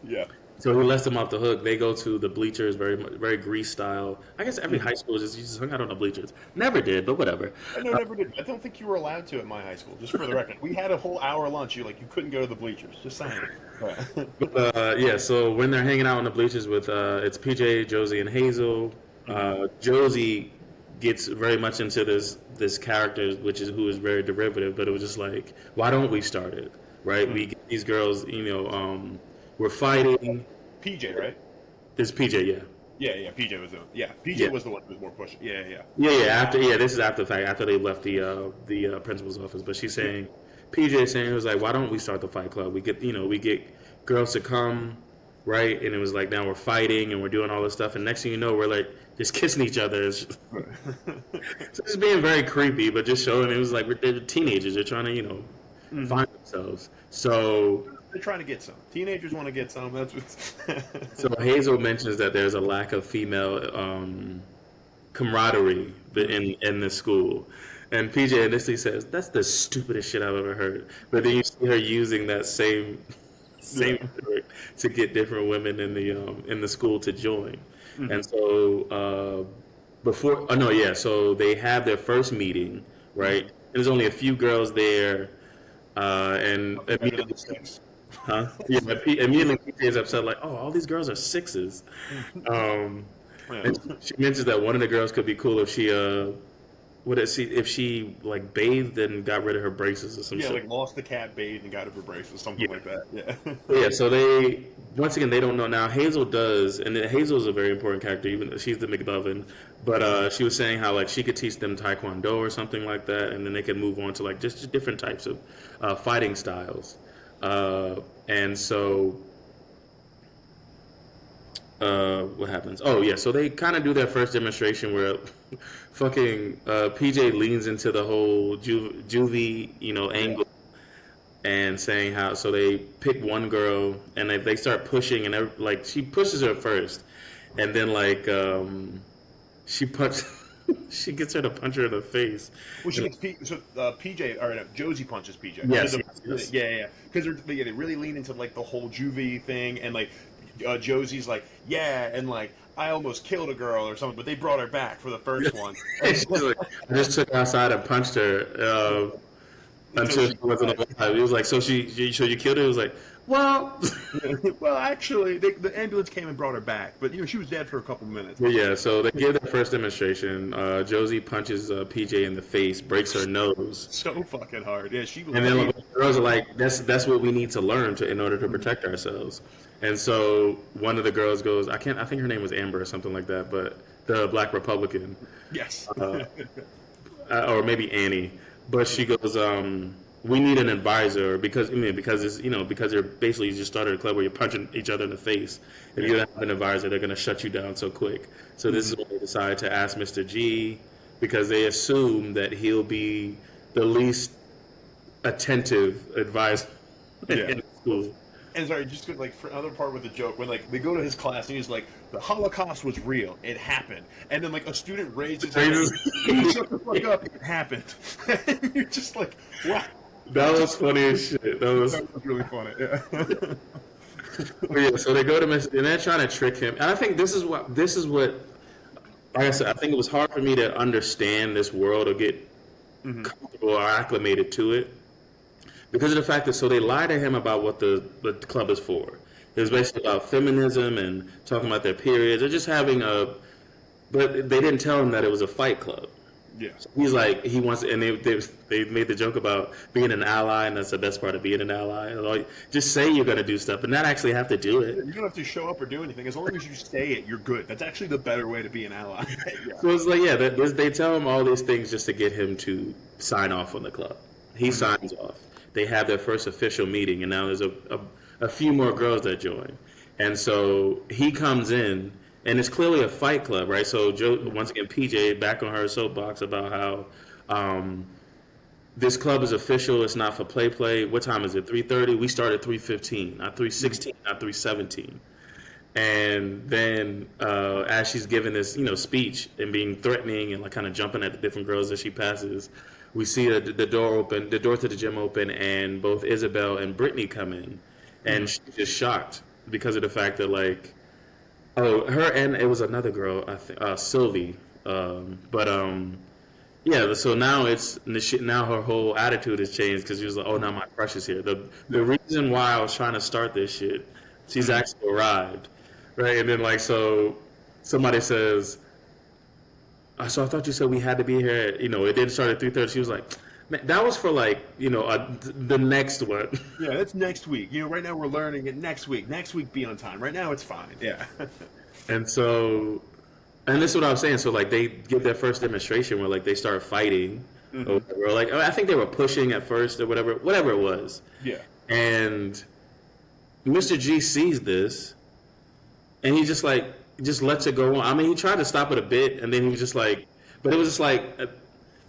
Yeah. So he lets them off the hook. They go to the bleachers, very Grease style. I guess every high school just hung out on the bleachers. Never did, but whatever. No, never did. I don't think you were allowed to at my high school. Just for the record, we had a whole hour lunch. You couldn't go to the bleachers. Just saying. Yeah. So when they're hanging out on the bleachers with it's PJ, Josie, and Hazel. Josie gets very much into this character, who is very derivative, but it was just like, why don't we start it, right? We get these girls, we're fighting. PJ, right? This PJ, yeah. Yeah. PJ was PJ was the one who was more pushing. Yeah. This is after the fact, after they left the principal's office. But she's saying, PJ saying, it was like, why don't we start the fight club? We get girls to come, right? And it was like, now we're fighting and we're doing all this stuff, and next thing you know, we're like just kissing each other. So it's being very creepy, but just showing it was like they're teenagers. They're trying to find themselves. So they're trying to get some. Teenagers want to get some. That's what. So Hazel mentions that there's a lack of female camaraderie in the school, and PJ initially says that's the stupidest shit I've ever heard. But then you see her using that same rhetoric to get different women in the school to join. And so so they have their first meeting, right? And there's only a few girls there, and immediately, immediately PJ is upset, like, oh, all these girls are sixes. And she mentions that one of the girls could be cool if she if she like bathed and got rid of her braces or some shit. Yeah, like lost the cat, bathed and got rid of her braces, something like that. Yeah. So once again, they don't know. Now Hazel does, and Hazel is a very important character, even though she's the McLovin. But she was saying how like she could teach them Taekwondo or something like that, and then they could move on to like just different types of fighting styles. And so what happens? Oh yeah, so they kind of do their first demonstration where fucking PJ leans into the whole juvie, angle and saying how. So they pick one girl and they start pushing and like she pushes her first, and then like she punch. She gets her to punch her in the face. Well, she gets PJ or no, Josie punches PJ. Yes, yeah. Because they really lean into like the whole juvie thing, and like Josie's like, yeah, and like I almost killed a girl or something, but they brought her back for the first one. She's like, I just took her outside and punched her until she wasn't alive. He was like, so you killed her? He was like, well, well, actually, the ambulance came and brought her back, but she was dead for a couple minutes. Yeah, so they give their first demonstration. Josie punches PJ in the face, breaks her nose. So fucking hard. Yeah, she. And then the girls are like, "That's what we need to learn in order to protect ourselves." And so one of the girls goes, I think her name was Amber or something like that, but the Black Republican. Yes. Or maybe Annie, but she goes, we need an advisor because it's because you're basically you just started a club where you're punching each other in the face. If you don't have an advisor, they're gonna shut you down so quick. So this is when they decide to ask Mr. G because they assume that he'll be the least attentive advisor in school. And sorry, just like for another part with the joke, when like they go to his class and he's like, "The Holocaust was real, it happened," and then like a student raises his hand, "Shut the fuck up, it happened." And you're just like, "Wow." That was funny as shit. That was really funny. Yeah. Yeah. So they go to Mr. and they're trying to trick him, and I think this is what, like I said, I think it was hard for me to understand this world or get comfortable or acclimated to it. Because of the fact that, so they lie to him about what the club is for. It was basically about feminism and talking about their periods. They're just having but they didn't tell him that it was a fight club. Yeah. So he's like, he wants, and they made the joke about being an ally, and that's the best part of being an ally. Like, just say you're going to do stuff, but not actually have to do it. You don't have to show up or do anything. As long as you say it, you're good. That's actually the better way to be an ally. Yeah. So it's like, they tell him all these things just to get him to sign off on the club. He signs off. They have their first official meeting, and now there's a few more girls that join. And so he comes in, and it's clearly a fight club, right? So once again, PJ back on her soapbox about how this club is official. It's not for play. What time is it? 3:30. We start at 3:15, not 3:16, not 3:17. And then as she's giving this, speech and being threatening and like kind of jumping at the different girls that she passes, we see the door to the gym open, and both Isabel and Brittany come in, and she's just shocked because of the fact that like, her and it was another girl, I think, Sylvie, yeah. So now her whole attitude has changed because she was like, oh, now my crush is here. The reason why I was trying to start this shit, she's actually arrived, right? And then like so, somebody says, so I thought you said we had to be here. It didn't start at 3:30. She was like, man, that was for like, the next one. Yeah, that's next week. Right now we're learning it next week. Next week be on time. Right now it's fine. Yeah. And so, and this is what I was saying. So like they give their first demonstration where like they start fighting or whatever. Like I think they were pushing at first or whatever it was. Yeah. And Mr. G sees this, and he just lets it go on. I mean, he tried to stop it a bit, and then he was just like, but it was just like,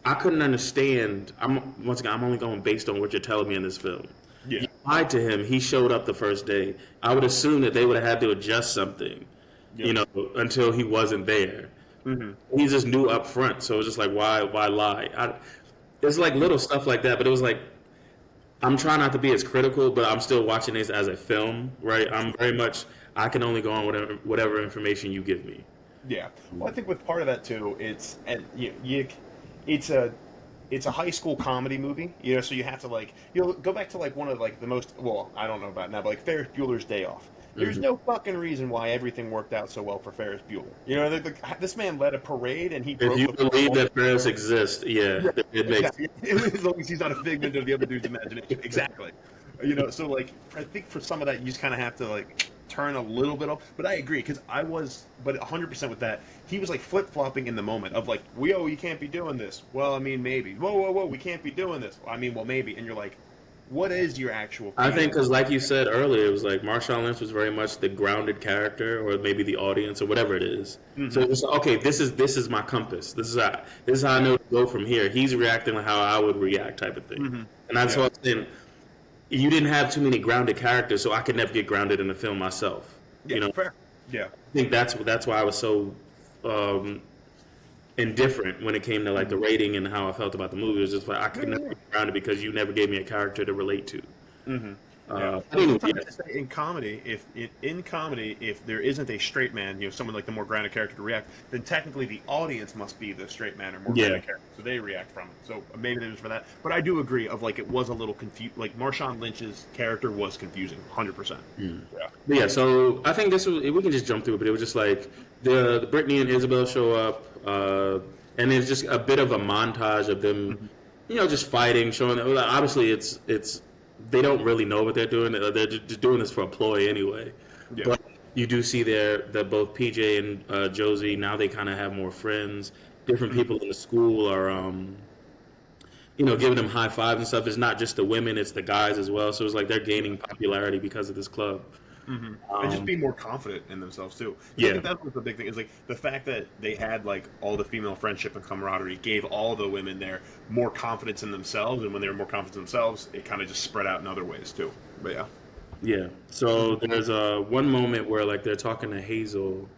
I couldn't understand. I'm only going based on what you're telling me in this film. Yeah. You lied to him. He showed up the first day. I would assume that they would have had to adjust something, until he wasn't there. Mm-hmm. He just knew up front. So it was just like, why lie? There's like little stuff like that, but it was like, I'm trying not to be as critical, but I'm still watching this as a film, right? I'm very much, I can only go on whatever information you give me. Yeah. Well, I think with part of that too, it's a high school comedy movie, so you have to like, go back to like one of like the most, well, I don't know about now, but like Ferris Bueller's Day Off. There's no fucking reason why everything worked out so well for Ferris Bueller. This man led a parade and he broke. If you believe that Ferris exists, it makes as long as he's not a figment of the other dude's imagination. Exactly. So like I think for some of that you just kind of have to like turn a little bit off. But I agree because but 100% with that. He was like flip flopping in the moment of like, you can't be doing this. Well, I mean maybe. Whoa, we can't be doing this. Well, I mean, well maybe. And you're like, what is your actual I feeling? think because, like you said earlier, it was like Marshawn Lynch was very much the grounded character, or maybe the audience, or whatever it is. So it's like, okay, this is my compass. This is how I know to go from here. He's reacting like how I would react, type of thing. And that's Yeah. what I'm saying. You didn't have too many grounded characters, so I could never get grounded in the film myself. Yeah, fair. Yeah. I think that's why I was so um, indifferent when it came to like the rating and how I felt about the movie. It was just like I could never get grounded because you never gave me a character to relate to. Yeah. Sometimes I say in comedy, if there isn't a straight man, someone like the more grounded character to react, then technically the audience must be the straight man or more grounded character, so they react from it. So maybe it was for that. But I do agree of like it was a little confused. Like Marshawn Lynch's character was confusing, 100%. Yeah. But yeah, so I think this was, we can just jump through it, but it was just like the Brittany and Isabel show up, and it's just a bit of a montage of them, just fighting, showing that obviously it's they don't really know what they're doing. They're just doing this for a ploy anyway. Yeah. But you do see there that both PJ and Josie, now they kind of have more friends. Different people in the school are, giving them high fives and stuff. It's not just the women, it's the guys as well. So it's like they're gaining popularity because of this club. And just be more confident in themselves too. Yeah. I think that was the big thing. Is like the fact that they had like all the female friendship and camaraderie gave all the women there more confidence in themselves, and when they were more confident in themselves, it kind of just spread out in other ways too. But yeah. Yeah. So there's one moment where like they're talking to Hazel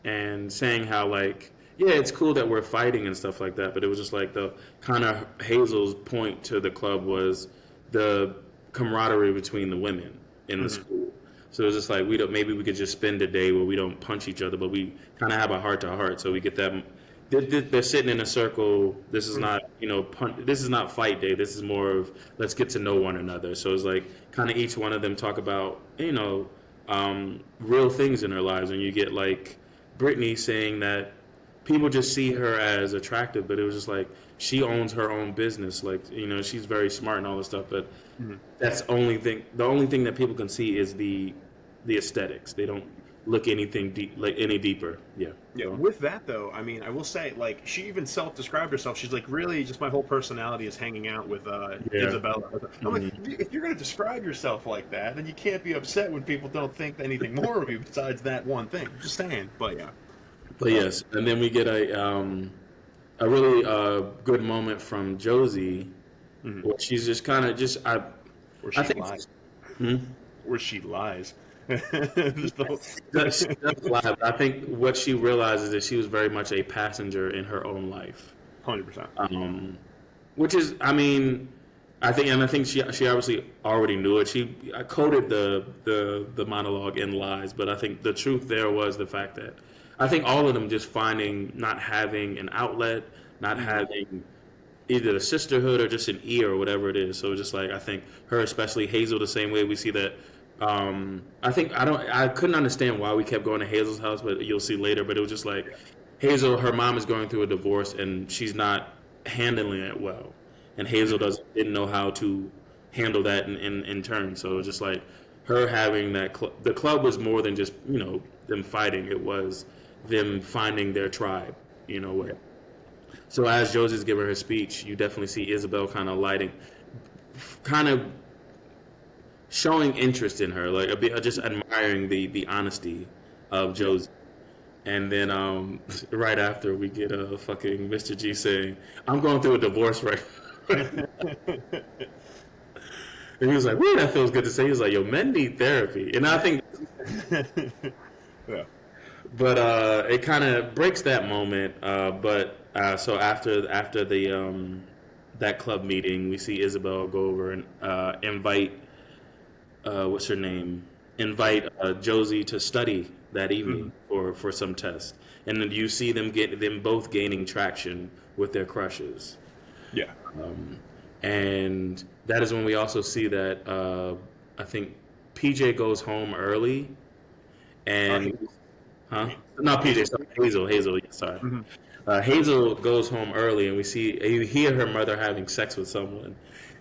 and saying how like, yeah, it's cool that we're fighting and stuff like that, but it was just like the kind of Hazel's point to the club was the camaraderie between the women in the school. So it was just like maybe we could just spend a day where we don't punch each other, but we kind of have a heart to heart. So we get that. They're sitting in a circle. This is not this is not fight day. This is more of let's get to know one another. So it's like kind of each one of them talk about real things in their lives, and you get like Brittany saying that people just see her as attractive, but it was just like she owns her own business. Like she's very smart and all this stuff, but that's the only thing that people can see is the aesthetics. They don't look anything any deeper. Yeah. Yeah. With that though, I mean, I will say, like, she even self-described herself. She's like, really, just my whole personality is hanging out with Isabella. I'm like, if you're gonna describe yourself like that, then you can't be upset when people don't think anything more of you besides that one thing. Just saying. But yeah. But yes, and then we get a really good moment from Josie, where she's just kind of just Where she lies. Where she lies. That's lie, but I think what she realizes is that she was very much a passenger in her own life. 100%. Which is, I mean, I think she obviously already knew it. I coded the monologue in lies, but I think the truth there was the fact that I think all of them just not having an outlet, not having either a sisterhood or just an ear or whatever it is. So it's just like, I think her, especially Hazel, the same way we see that. I couldn't understand why we kept going to Hazel's house, but you'll see later. But it was just like Hazel, her mom is going through a divorce and she's not handling it well, and Hazel didn't know how to handle that in turn. So it was just like her having that. The club was more than just them fighting. It was them finding their tribe. Where. So as Josie's giving her speech, you definitely see Isabel kind of showing interest in her, like a bit, just admiring the honesty of Josie. And then right after, we get a fucking Mr. G saying, "I'm going through a divorce right now." And he was like, "Woo, that feels good to say." He was like, "Yo, men need therapy," and I think, yeah. But it kind of breaks that moment. So after the that club meeting, we see Isabel go over and invite. What's her name? Invite Josie to study that evening for some test, and then you see them both gaining traction with their crushes. Yeah. And that is when we also see that I think PJ goes home early, and not PJ, sorry, Hazel. Yeah, sorry. Hazel goes home early, and you hear her mother having sex with someone.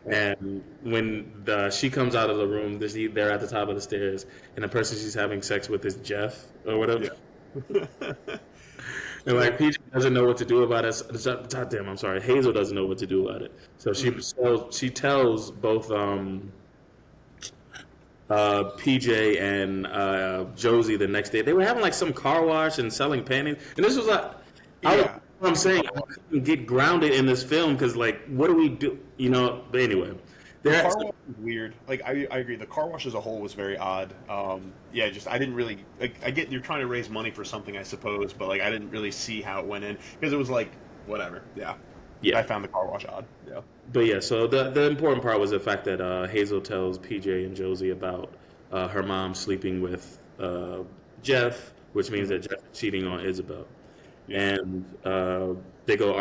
And when she comes out of the room, they're at the top of the stairs, and the person she's having sex with is Jeff or whatever. Yeah. And like PJ doesn't know what to do about it. Damn, I'm sorry. Hazel doesn't know what to do about it. So she tells both PJ and Josie the next day. They were having like some car wash and selling panties. And this was like, I'm saying I couldn't get grounded in this film because like, what do we do? You know. But anyway, the car wash was weird. Like I agree. The car wash as a whole was very odd. Yeah, just I didn't really like. I get you're trying to raise money for something, I suppose, but like I didn't really see how it went in because it was like whatever. Yeah. I found the car wash odd. Yeah. But yeah, so the important part was the fact that Hazel tells PJ and Josie about her mom sleeping with Jeff, which means that Jeff is cheating on Isabel. Yeah. And they go,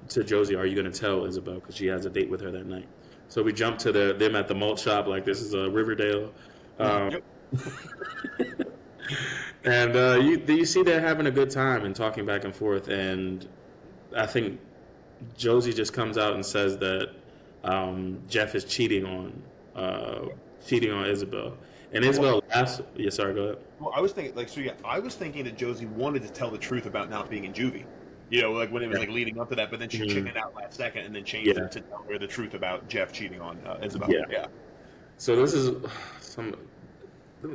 to Josie, are you going to tell Isabel? Because she has a date with her that night. So we jump to them at the malt shop, like this is Riverdale. Yep. And you see they're having a good time and talking back and forth. And I think Josie just comes out and says that Jeff is cheating on Isabel. And Isabel laughs. Yeah, sorry, go ahead. Well, I was thinking, I was thinking that Josie wanted to tell the truth about not being in juvie. You know, like when it was like leading up to that, but then she chickened out last second and then changed it to tell her the truth about Jeff cheating on Isabel. Yeah. So this is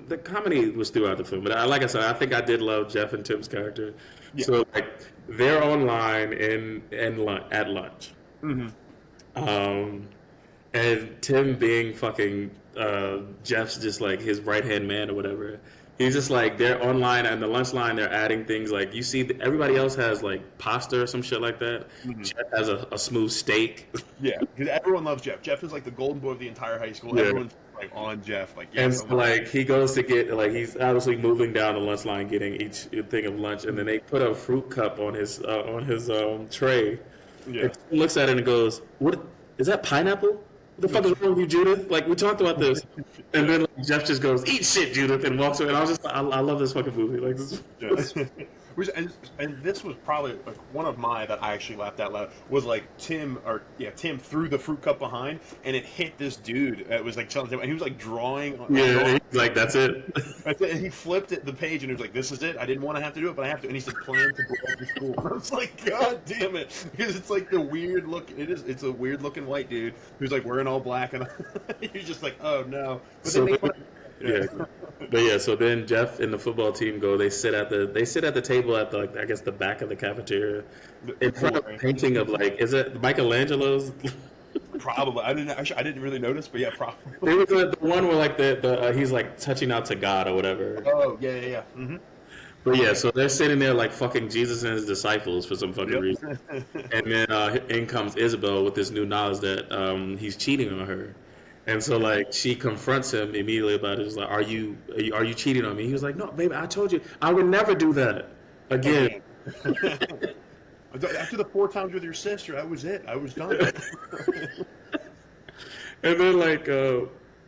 the comedy was throughout the film, but like I said, I think I did love Jeff and Tim's character. Yeah. So like they're online at lunch, and Tim being fucking Jeff's just like his right hand man or whatever. He's just like they're online and the lunch line. They're adding things like you see. Everybody else has like pasta or some shit like that. Jeff has a smooth steak. Yeah, because everyone loves Jeff. Jeff is like the golden boy of the entire high school. Yeah. Everyone's like on Jeff. Like and so like he goes to get like he's obviously moving down the lunch line, getting each thing of lunch, and then they put a fruit cup on his tray. Yeah. And he looks at it and goes, "What is that? Pineapple? What the fuck is wrong with you, Judith? Like, we talked about this." And then like, Jeff just goes, "Eat shit, Judith," and walks away. And I was just I love this fucking movie. Like, this and this was probably like one of my that I actually laughed out loud was like Tim threw the fruit cup behind and it hit this dude that was like telling him, and he was like drawing. He's like, that's it. And he flipped the page and he was like, "This is it. I didn't want to have to do it, but I have to." And he said, "Plan to blow up the school." And I was like, God damn it, because it's like the weird look. It's a weird looking white dude who's like wearing all black, and he's just like, oh no. But so so then Jeff and the football team go. They sit at the table at the I guess the back of the cafeteria in front of a painting of like, is it Michelangelo's? Probably. I didn't really notice, but yeah, probably. There was the one where like the he's like touching out to God or whatever. Oh yeah. Mm-hmm. But yeah, so they're sitting there like fucking Jesus and his disciples for some fucking reason, and then in comes Isabel with this new knowledge that he's cheating on her. And so, like, she confronts him immediately about it. It's like, are you cheating on me? He was like, "No, baby, I told you I would never do that again." After the 4 times with your sister, that was it. I was done. And then, like,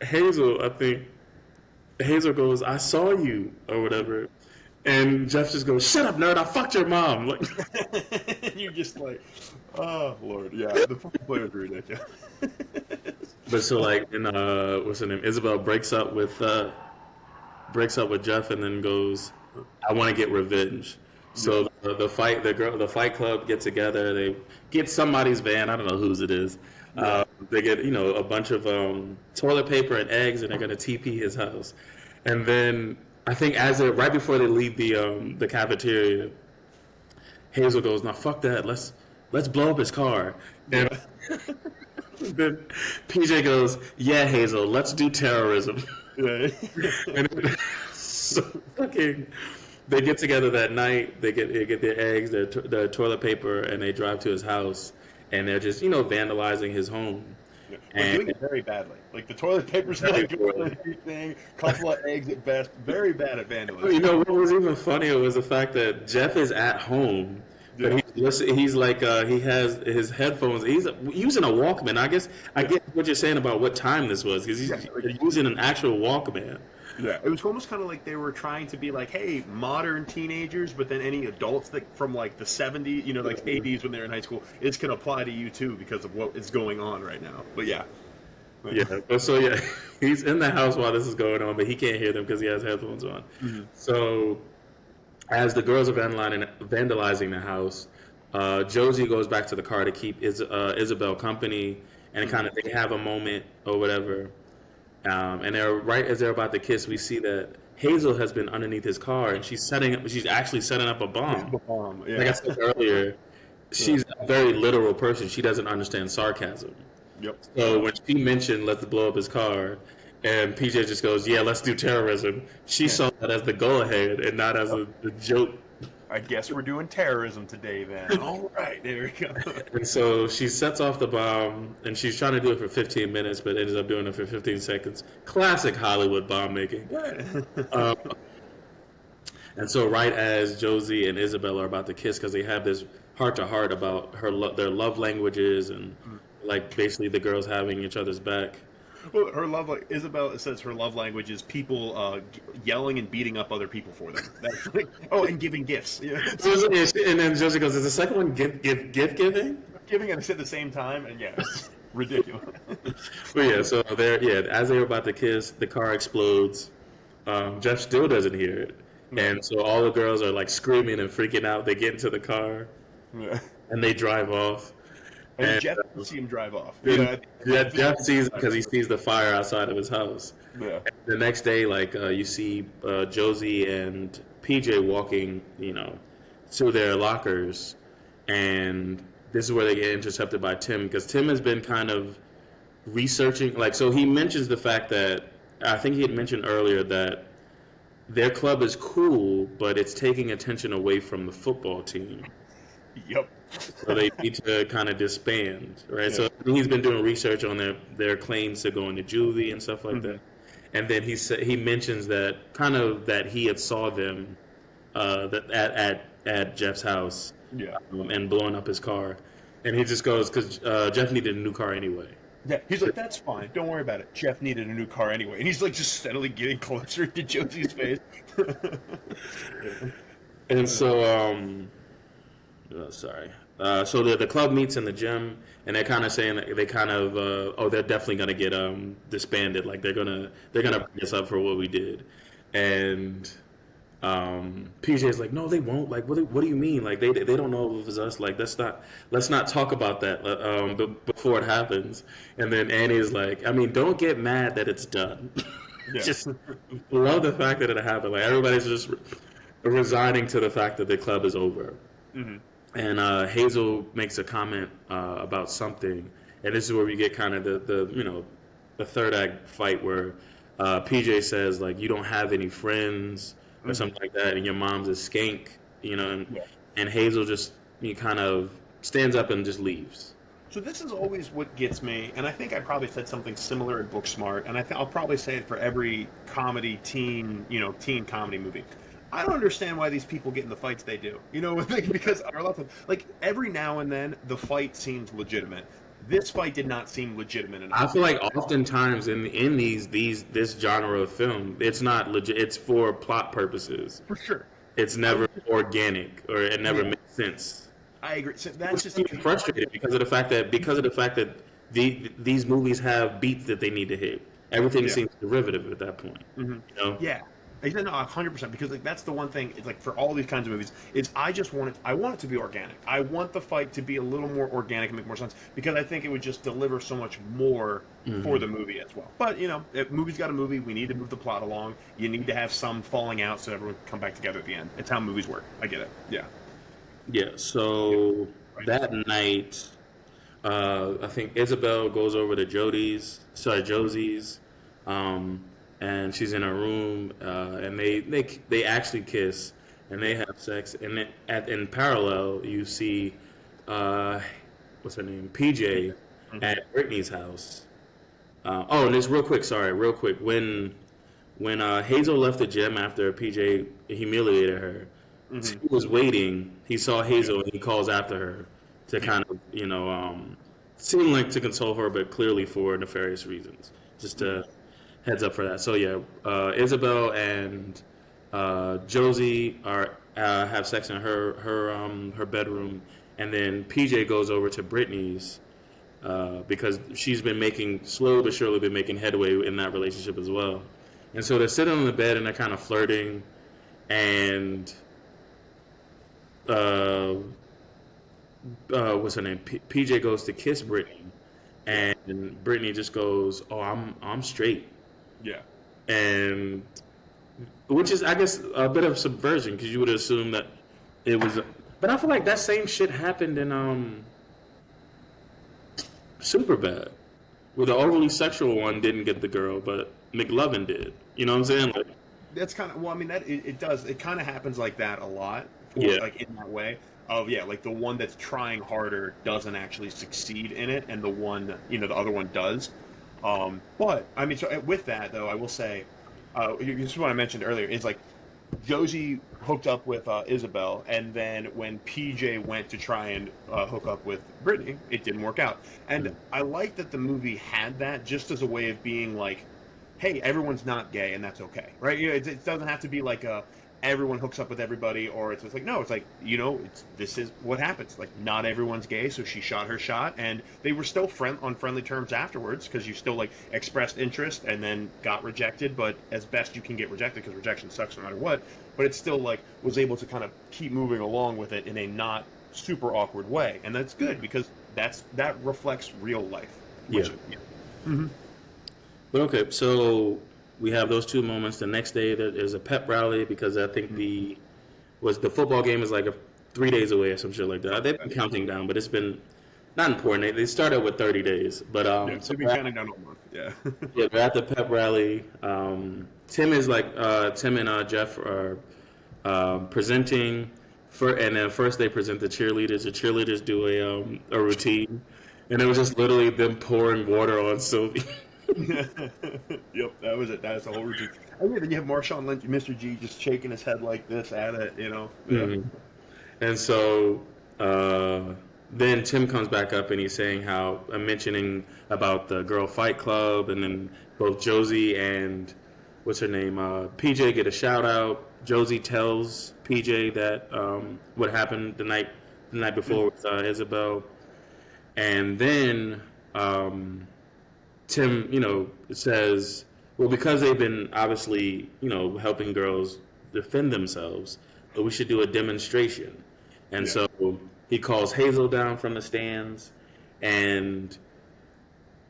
Hazel, I think, Hazel goes, "I saw you," or whatever. And Jeff just goes, "Shut up, nerd! I fucked your mom." Like, you just like, oh Lord, yeah. The fucking play was ridiculous. But so like, in what's her name? Isabel breaks up with Jeff, and then goes, "I want to get revenge." So the fight club get together. They get somebody's van. I don't know whose it is. They get a bunch of toilet paper and eggs, and they're gonna TP his house. And then I think right before they leave the cafeteria, Hazel goes, "Now fuck that. Let's blow up his car." And then PJ goes, "Yeah, Hazel, let's do terrorism." Yeah. And so fucking, they get together that night. They get their eggs, their toilet paper, and they drive to his house. And they're just vandalizing his home. Yeah. And doing it very badly. Like the toilet paper's not good. Everything, couple of eggs at best. Very bad at vandalism. What was even funnier was the fact that Jeff is at home. But he's like he has his headphones. He's using a Walkman. I get what you're saying about what time this was because he's using an actual Walkman. Yeah, it was almost kind of like they were trying to be like, hey, modern teenagers, but then any adults that from like the 70s, like 80s when they're in high school, it can apply to you too because of what is going on right now. But yeah. But he's in the house while this is going on, but he can't hear them because he has headphones on. Mm-hmm. So as the girls are vandalizing the house, Josie goes back to the car to keep Isabel company, and kind of they have a moment or whatever. And they're right as they're about to kiss, we see that Hazel has been underneath his car, and she's actually setting up a bomb. Yeah. Like I said earlier, she's a very literal person. She doesn't understand sarcasm. Yep. So when she mentioned let's blow up his car, and PJ just goes, "Yeah, let's do terrorism," she saw that as the go ahead and not as the joke. I guess we're doing terrorism today then. All right, there we go. And so she sets off the bomb, and she's trying to do it for 15 minutes, but ends up doing it for 15 seconds. Classic Hollywood bomb making. And so right as Josie and Isabel are about to kiss, because they have this heart-to-heart about their love languages and like basically the girls having each other's back. Well, Isabel says her love language is people yelling and beating up other people for them. That's like, and giving gifts. Yeah. And then Josie goes, "Is the second one gift giving?" Giving and at the same time, and yeah, it's ridiculous. But yeah, so as they were about to kiss, the car explodes. Jeff still doesn't hear it, and so all the girls are like screaming and freaking out. They get into the car, and they drive off. And Jeff doesn't see him drive off. Jeff sees it because he sees the fire outside of his house. Yeah. The next day, you see Josie and PJ walking, to their lockers, and this is where they get intercepted by Tim, because Tim has been kind of researching. So he mentions the fact that I think he had mentioned earlier that their club is cool, but it's taking attention away from the football team. Yep. So they need to kind of disband, right? Yeah. So he's been doing research on their claims to going to juvie and stuff like that. And then he mentions that he had saw them at Jeff's house, and blowing up his car, and he just goes because Jeff needed a new car anyway. Yeah, he's like, that's fine, don't worry about it. Jeff needed a new car anyway, and he's like just steadily getting closer to Josie's face. And so, so the club meets in the gym, and they're kind of saying that they're definitely gonna get disbanded. Like they're gonna bring us up for what we did, and PJ's like, no, they won't. Like, what do you mean? Like they don't know if it's us. Like let's not talk about that before it happens. And then Annie's like, I mean, don't get mad that it's done. Yeah. Just love the fact that it happened. Like everybody's just resigning to the fact that the club is over. Mm-hmm. And Hazel makes a comment about something, and this is where we get kind of the third act fight where PJ says like, you don't have any friends or something like that, and your mom's a skank, and Hazel just kind of stands up and just leaves. So this is always what gets me, and I think I probably said something similar in Booksmart, and I'll probably say it for every teen comedy movie. I don't understand why these people get in the fights they do. Because every now and then the fight seems legitimate. This fight did not seem legitimate enough. I feel like oftentimes in this genre of film, it's not legit. It's for plot purposes. For sure. It's never organic, or it never makes sense. I agree. So that's just frustrated because of the fact that these movies have beats that they need to hit. Everything seems derivative at that point. Mm-hmm. Yeah. No, 100%, because that's the one thing. It's like for all these kinds of movies, I want it to be organic. I want the fight to be a little more organic and make more sense, because I think it would just deliver so much more for the movie as well. But if movie's got a movie, we need to move the plot along. You need to have some falling out so everyone can come back together at the end. It's how movies work. I get it. Yeah. Yeah. So that night, I think Isabel goes over to Josie's. And she's in her room, and they actually kiss, and they have sex. And in parallel, you see, what's her name, PJ, at Brittany's house. And it's real quick. When Hazel left the gym after PJ humiliated her, he was waiting. He saw Hazel, and he calls after her to kind of, seem like to console her, but clearly for nefarious reasons. Just to heads up for that. So Isabel and Josie have sex in her bedroom, and then PJ goes over to Brittany's because she's been slowly but surely been making headway in that relationship as well. And so they're sitting on the bed and they're kind of flirting, and uh, what's her name? PJ goes to kiss Brittany, and Brittany just goes, "Oh, I'm straight," Yeah. and which is, I guess, a bit of subversion because you would assume that it was. But I feel like that same shit happened in Superbad, where the overly sexual one didn't get the girl, but McLovin did. You know what I'm saying? Like, That's kind of, well, I mean, that it does, it kind of happens like that a lot, for yeah, like in that way of, yeah, like the one that's trying harder doesn't actually succeed in it, and the one, the other one does. But I mean, so with that though, I will say, this is what I mentioned earlier, is like Josie hooked up with Isabel, and then when PJ went to try and hook up with Brittany, it didn't work out. And I like that the movie had that just as a way of being like, hey, everyone's not gay, and that's okay, right? It doesn't have to be like everyone hooks up with everybody, or it's just like, no, it's like, this is what happens. Like, not everyone's gay, so she shot her shot, and they were still on friendly terms afterwards, because you still like expressed interest and then got rejected, but as best you can get rejected, because rejection sucks no matter what. But it still like was able to kind of keep moving along with it in a not super awkward way, and that's good because that reflects real life. yeah. Mm-hmm. But okay, so we have those two moments. The next day, there's a pep rally because I think the football game is like 3 days away or some shit like that. They've been counting down, but it's been not important. They started with 30 days, but Yeah, so they've been counting down all month. Yeah. yeah, we're at the pep rally. Tim is like Tim and Jeff are presenting and then first they present the cheerleaders. The cheerleaders do a routine, and it was just literally them pouring water on Sylvie. Yep, that was it. That's the whole routine. Oh yeah, then you have Marshawn Lynch, Mr. G, just shaking his head like this at it, Yeah. Mhm. And so then Tim comes back up and he's saying how I'm mentioning about the girl fight club, and then both Josie and what's her name, PJ get a shout out. Josie tells PJ that what happened the night before with Isabel, and then Tim, says, well, because they've been obviously, helping girls defend themselves, but we should do a demonstration. And Yeah. so he calls Hazel down from the stands, and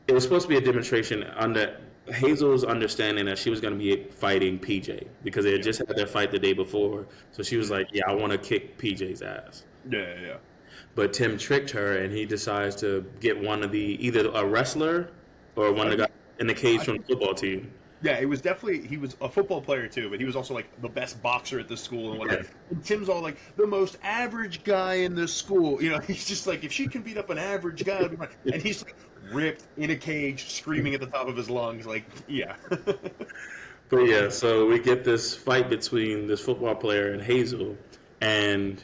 it was supposed to be a demonstration under Hazel's understanding that she was going to be fighting PJ because they had just had their fight the day before. So she was like, yeah, I want to kick PJ's ass. Yeah. But Tim tricked her, and he decides to get either a wrestler or one of the guys in the cage from the football team. Yeah, it was definitely, he was a football player too, but he was also like the best boxer at the school and whatnot. Yeah. And Tim's all like the most average guy in the school. He's just like, if she can beat up an average guy, and he's like ripped in a cage, screaming at the top of his lungs, like, yeah. But yeah, so we get this fight between this football player and Hazel, and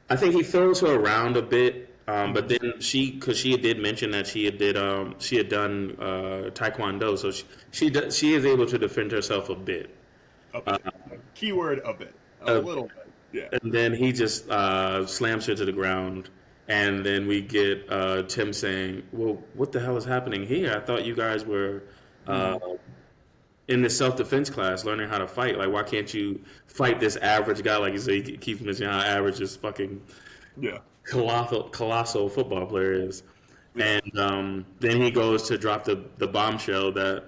I think he throws her around a bit. But then because she did mention that she had done taekwondo, so she is able to defend herself a bit. Keyword a bit, a little bit, yeah. And then he just slams her to the ground, and then we get Tim saying, "Well, what the hell is happening here? I thought you guys were in this self-defense class learning how to fight. Like, why can't you fight this average guy?" Like you say, he keeps mentioning how average this fucking colossal football player is. Yeah. And then he goes to drop the bombshell that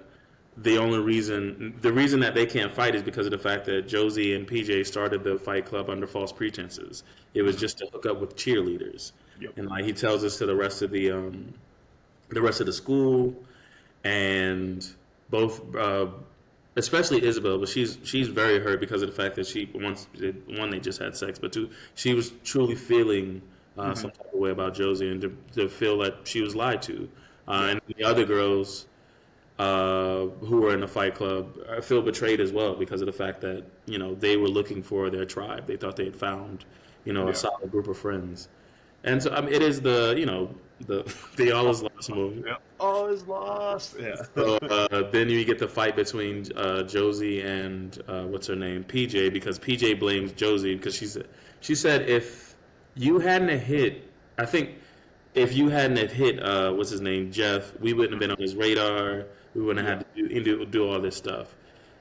the reason that they can't fight is because of the fact that Josie and PJ started the fight club under false pretenses. It was just to hook up with cheerleaders. Yep. And like he tells us to the rest of the school, and both especially Isabel, but she's very hurt because of the fact that one, they just had sex, but two, she was truly feeling some type of way about Josie, and to feel that she was lied to. And the other girls who were in the fight club feel betrayed as well because of the fact that they were looking for their tribe. They thought they had found a solid group of friends. And so it is the all is lost movie. Yeah. All is lost. Yeah. So then you get the fight between Josie and what's her name, PJ, because PJ blames Josie because she said if you hadn't hit, I think if you hadn't hit what's his name, Jeff, we wouldn't have been on his radar. We wouldn't have had to do all this stuff.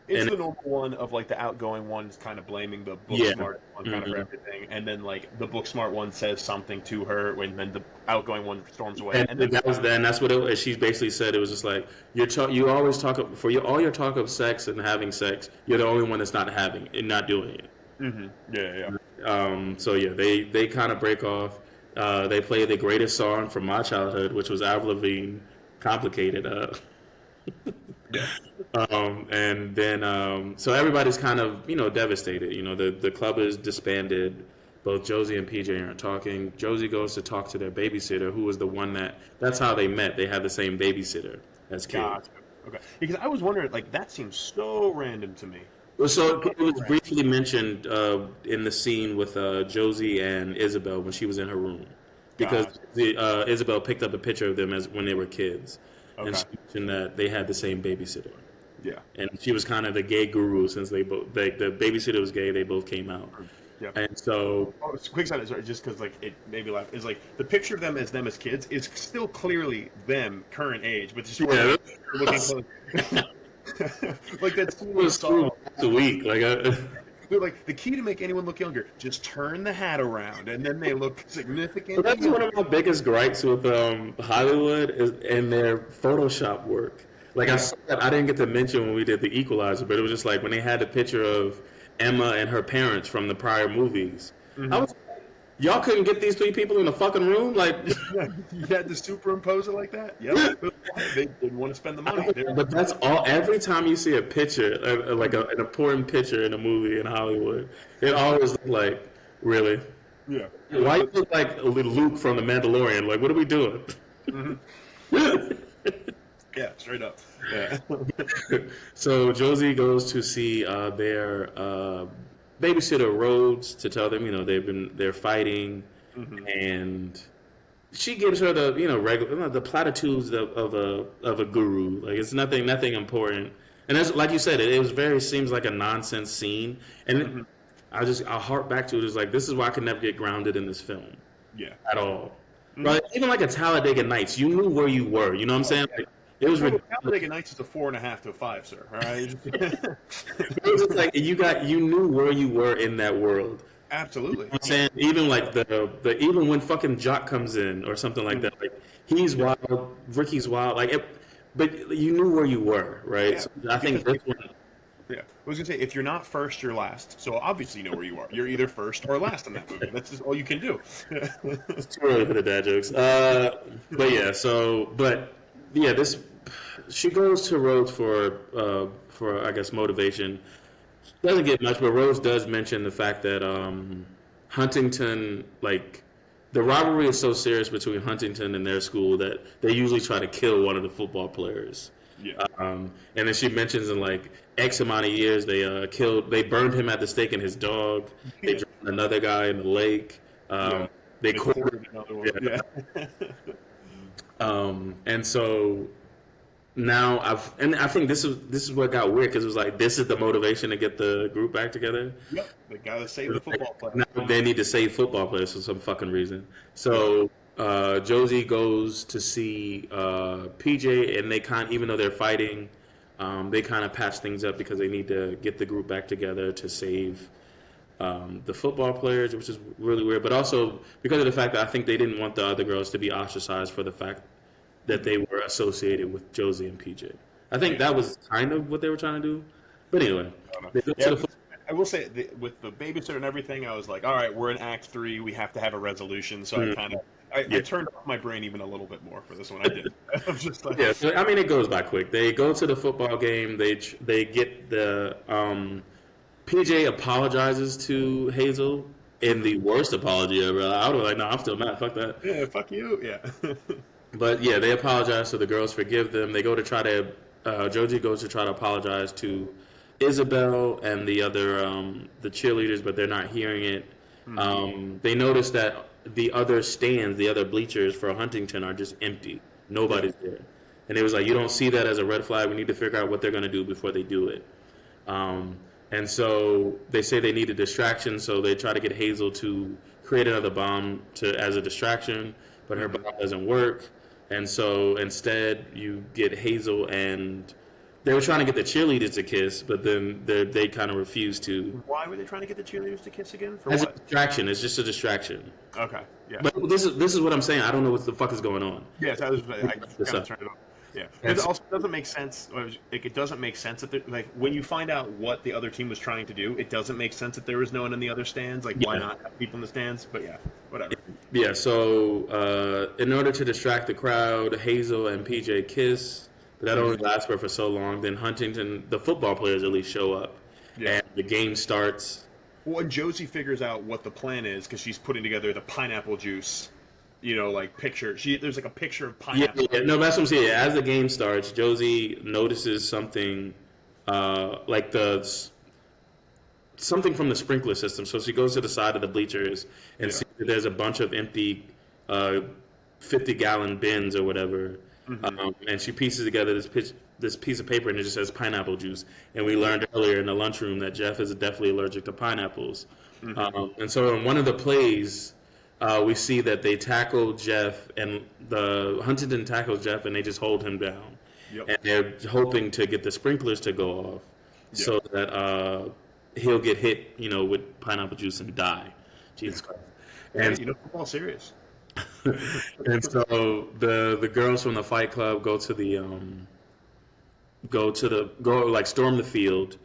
It's And the normal one of like the outgoing one's kind of blaming the book yeah, smart one kind of for everything, and then like the book smart one says something to her, when then the outgoing one storms away, and and then that was then. That's what it, she basically said. It was just like you always talk for your all your talk of sex and having sex. You're the only one that's not having and not doing it. yeah. So yeah, they kind of break off. They play the greatest song from my childhood, which was Avril Lavigne, "Complicated." Yeah. And then so everybody's kind of devastated. The club is disbanded. Both Josie and PJ aren't talking. Josie goes to talk to their babysitter, who was the one that's how they met. They had the same babysitter as kids. Gotcha. Okay. Because I was wondering, like, that seems so random to me. Well, so it was briefly mentioned in the scene with Josie and Isabel when she was in her room, because Isabel picked up a picture of them as when they were kids, and she mentioned that they had the same babysitter. Yeah. And she was kind of the gay guru, since the babysitter was gay. They both came out. Yeah. And so, quick side, sorry, just because like it made me laugh, is like the picture of them as kids is still clearly them current age, but just looking close. Like that's the week, like they're like, the key to make anyone look younger: just turn the hat around, and then they look significant. That's one of my biggest gripes with Hollywood is in their Photoshop work. Like I said, I didn't get to mention when we did The Equalizer, but it was just like when they had the picture of Emma and her parents from the prior movies. I was like, y'all couldn't get these three people in the fucking room? Like, you had to superimpose it like that? Yeah. They didn't want to spend the money. But that's all. Every time you see a picture, like an important picture in a movie in Hollywood, it always looks like, really? Yeah. Why you look like Luke from The Mandalorian? Like, what are we doing? Yeah, straight up. Yeah. So Josie goes to see their babysitter Rhodes to tell them they're fighting, and she gives her the regular the platitudes of a guru. Like, it's nothing important, and as like you said, it seems like a nonsense scene, and I harp back to it. It's like, this is why I could never get grounded in this film. Yeah. At all. Right? Even like a Talladega Nights, you knew where you were. You know what I'm saying? Like, it was Talladega Nights is a 4.5 to a 5, sir. All right. It was just like you knew where you were in that world. Absolutely. You know what I'm saying, even like the even when fucking Jock comes in or something like that, like he's wild, Ricky's wild, like but you knew where you were, right? Yeah. So I think this one. Yeah, I was gonna say, if you're not first, you're last. So obviously you know where you are. You're either first or last in that movie. That's just all you can do. It's too early for the dad jokes. This she goes to Rhodes for I guess motivation. Doesn't get much, but Rhodes does mention the fact that Huntington, like, the rivalry is so serious between Huntington and their school that they usually try to kill one of the football players. Yeah. And then she mentions in like X amount of years they burned him at the stake and his dog. They drowned another guy in the lake. They quartered another one. Yeah. And so now I think this is what got weird, because it was like, this is the motivation to get the group back together. Yep. They gotta save the football player. Now they need to save football players for some fucking reason. So Josie goes to see PJ, and even though they're fighting, they kind of patch things up because they need to get the group back together to save the football players, which is really weird. But also because of the fact that I think they didn't want the other girls to be ostracized for the fact that they were associated with Josie and PJ. I think that was kind of what they were trying to do. But anyway, they go to the I will say, with the babysitter and everything, I was like, all right, we're in Act 3. We have to have a resolution. So I turned off my brain even a little bit more for this one. I did. I was just like, so, I mean, it goes by quick. They go to the football game. They get the PJ apologizes to Hazel in the worst apology ever. I was like, no, I'm still mad. Fuck that. Yeah, fuck you. Yeah. But yeah, they apologize, so the girls forgive them. They go to try to Josie goes to try to apologize to Isabel and the other the cheerleaders, but they're not hearing it. They notice that the other stands, the other bleachers for Huntington, are just empty. Nobody's there. And it was like, you don't see that as a red flag. We need to figure out what they're going to do before they do it. And so they say they need a distraction, so they try to get Hazel to create another bomb as a distraction, but her bomb doesn't work. And so instead, you get Hazel and They were trying to get the cheerleaders to kiss, but then they kind of refused to. Why were they trying to get the cheerleaders to kiss again? For As a what? distraction, it's just a distraction. Okay, yeah. But this is what I'm saying. I don't know what the fuck is going on. Yes, I just kind of turned it on. Yeah, it also doesn't make sense. Like, it doesn't make sense that like when you find out what the other team was trying to do, it doesn't make sense that there was no one in the other stands. Like, why not have people in the stands? But yeah, whatever. Yeah. So in order to distract the crowd, Hazel and PJ kiss, but that only lasts for so long. Then Huntington, the football players at least show up, and the game starts. Well, and Josie figures out what the plan is because she's putting together the pineapple juice. Like picture. There's like a picture of pineapple. Yeah. No, that's what I'm saying. As the game starts, Josie notices something, like something from the sprinkler system. So she goes to the side of the bleachers and sees that there's a bunch of empty, 50-gallon bins or whatever. And she pieces together this piece of paper, and it just says pineapple juice. And we learned earlier in the lunchroom that Jeff is definitely allergic to pineapples. And so in one of the plays, we see that they tackle Jeff, and the Huntington tackles Jeff, and they just hold him down. And they're hoping to get the sprinklers to go off so that he'll get hit, with pineapple juice and die. Jesus Christ. And football serious. And so the girls from the fight club go storm the field.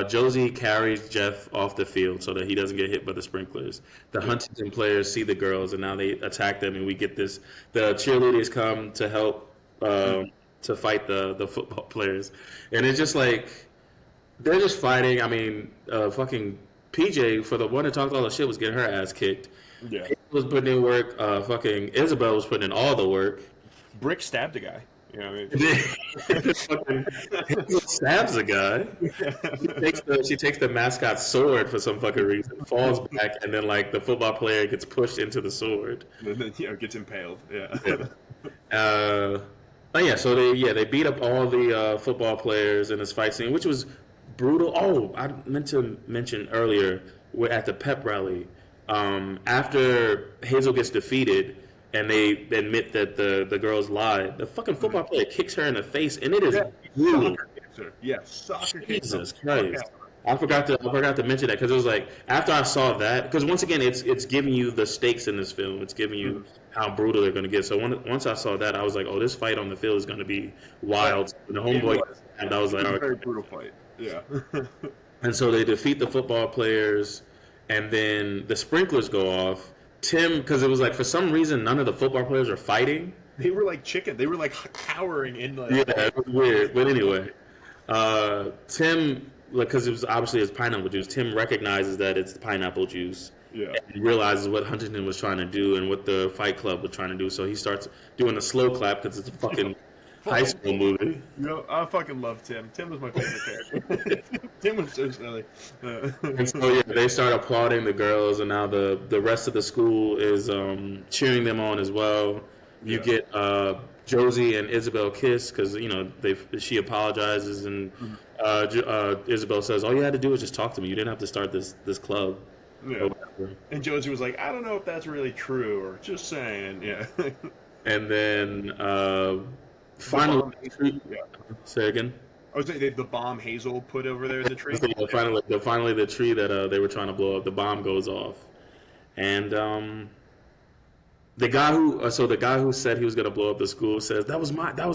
Josie carries Jeff off the field so that he doesn't get hit by the sprinklers. The Huntington players see the girls, and now they attack them, and we get this. The cheerleaders come to help to fight the football players, and it's just like they're just fighting. I mean, fucking PJ, for the one that talked all the shit, was getting her ass kicked. Yeah, He was putting in work. Fucking Isabel was putting in all the work. Brick stabbed a guy. Stabs a guy. She takes the mascot's sword for some fucking reason, falls back, and then like the football player gets pushed into the sword. And then, gets impaled. So they beat up all the football players in this fight scene, which was brutal. Oh, I meant to mention earlier, we're at the pep rally. After Hazel gets defeated, and they admit that the girls lied, the fucking football player kicks her in the face, and it is brutal. Soccer Jesus Christ. I forgot to mention that because it was like after I saw that, because once again it's giving you the stakes in this film. It's giving you how brutal they're going to get. So once I saw that, I was like, oh, this fight on the field is going to be wild. And the homeboy, and I was like, all right, very brutal fight. Yeah. And so they defeat the football players, and then the sprinklers go off. Tim, because it was like for some reason none of the football players are fighting. They were like chicken. They were like cowering in the. Yeah, it was weird. But anyway, Tim, because it was obviously his pineapple juice. Tim recognizes that it's pineapple juice. Yeah. And realizes what Huntington was trying to do and what the Fight Club was trying to do. So he starts doing a slow clap because it's a fucking high school movie. I fucking love Tim. Tim was my favorite character. Tim was so silly. And so they start applauding the girls, and now the rest of the school is cheering them on as well. You get Josie and Isabel kiss because she apologizes, and Isabel says, "All you had to do was just talk to me. You didn't have to start this club." Yeah. And Josie was like, "I don't know if that's really true, or just saying." Yeah. And then finally, say again. I was saying the bomb Hazel put over there in the tree. Finally, the tree that they were trying to blow up, the bomb goes off, and the guy who said he was going to blow up the school says that was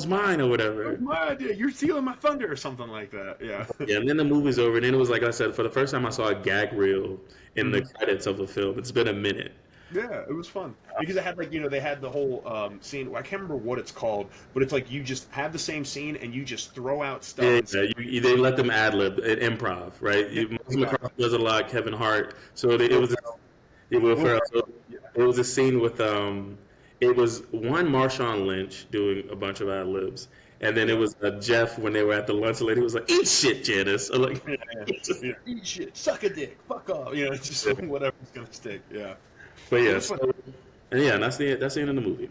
mine or whatever. That was my idea. You're stealing my thunder or something like that. Yeah. Yeah, and then the movie's over, and then it was like I said, for the first time I saw a gag reel in the credits of the film. It's been a minute. Yeah, it was fun because it had they had the whole scene. I can't remember what it's called, but it's like you just have the same scene and you just throw out stuff. Yeah, they let them ad lib, improv, right? Melissa McCarthy does a lot. Kevin Hart. So it was a scene with it was one Marshawn Lynch doing a bunch of ad libs, and then it was Jeff when they were at the lunch lady was like, "Eat shit, Janice," or like, "Eat shit, suck a dick, fuck off," it's just whatever's gonna stick. Yeah. But yeah, that's the end of the movie.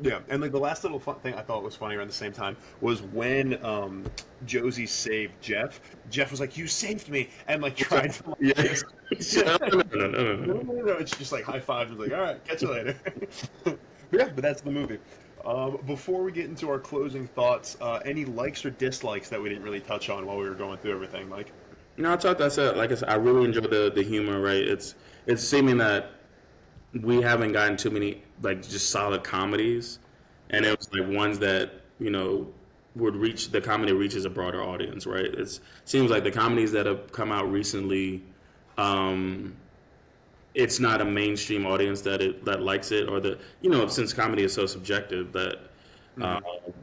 Yeah, and like the last little fun thing I thought was funny around the same time was when Josie saved Jeff. Jeff was like, "You saved me," and like tried to. No. It's just like high five and like, "All right, catch you later." Yeah, but that's the movie. Before we get into our closing thoughts, any likes or dislikes that we didn't really touch on while we were going through everything, Mike? I said, like I said, I really enjoy the humor. Right, it's seeming that we haven't gotten too many like just solid comedies, and it was like ones that would reach the comedy reaches a broader audience. Right, it seems like the comedies that have come out recently. It's not a mainstream audience that likes it, or since comedy is so subjective that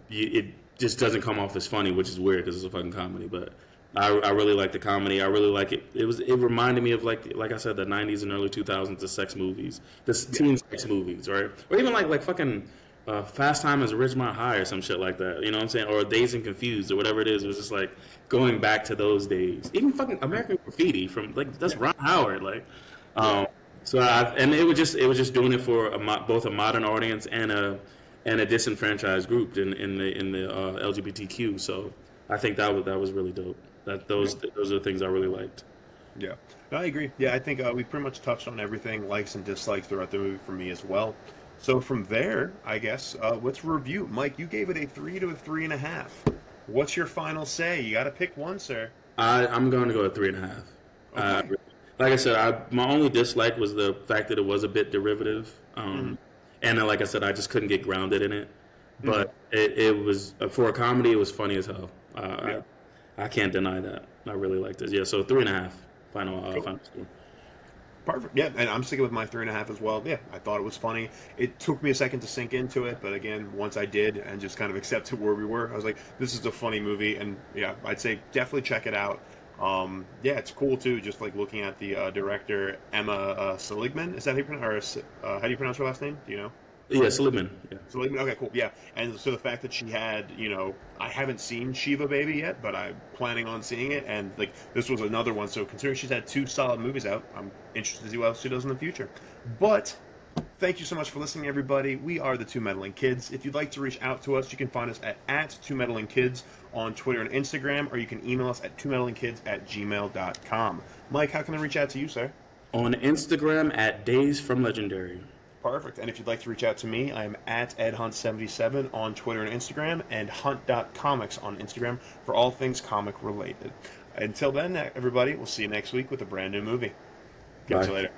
it just doesn't come off as funny, which is weird because it's a fucking comedy. But I really like the comedy. I really like it. It reminded me of like I said, the '90s and early 2000s, the sex movies, the teen sex movies, right? Or even like fucking Fast Time as Ridgemont High or some shit like that. You know what I'm saying? Or Dazed and Confused or whatever it is. It was just like going back to those days. Even fucking American Graffiti from that's Ron Howard, like. And it was just doing it for both a modern audience and a disenfranchised group in the LGBTQ. So I think that was really dope. Those are the things I really liked. Yeah, no, I agree. Yeah, I think we pretty much touched on everything, likes and dislikes throughout the movie for me as well. So from there, I guess let's review. Mike, you gave it a 3 to a 3.5. What's your final say? You got to pick one, sir. I'm going to go at 3.5. Okay. Like I said, my only dislike was the fact that it was a bit derivative, and like I said, I just couldn't get grounded in it. But it was for a comedy, it was funny as hell. I can't deny that. I really liked it. Yeah, so 3.5 final final score. Perfect. Yeah, and I'm sticking with my 3.5 as well. Yeah, I thought it was funny. It took me a second to sink into it, but again, once I did and just kind of accepted where we were, I was like, this is a funny movie, and yeah, I'd say definitely check it out. Yeah, it's cool too. Just like looking at the director Emma Seligman. Is that how you pronounce? How do you pronounce her last name? Do you know? Yeah, Seligman. Yeah. Seligman. Okay, cool. Yeah, and so the fact that she had, I haven't seen Shiva Baby yet, but I'm planning on seeing it, and like this was another one. So considering she's had 2 solid movies out, I'm interested to see what else she does in the future. But thank you so much for listening, everybody. We are the 2 Meddling Kids. If you'd like to reach out to us, you can find us at 2 Meddling Kids on Twitter and Instagram, or you can email us at 2meddlingkids@gmail.com. Mike, how can I reach out to you, sir? On Instagram at Days from Legendary. Perfect. And if you'd like to reach out to me, I'm at EdHunt77 on Twitter and Instagram, and Hunt.comics on Instagram for all things comic related. Until then, everybody, we'll see you next week with a brand new movie. Catch you later.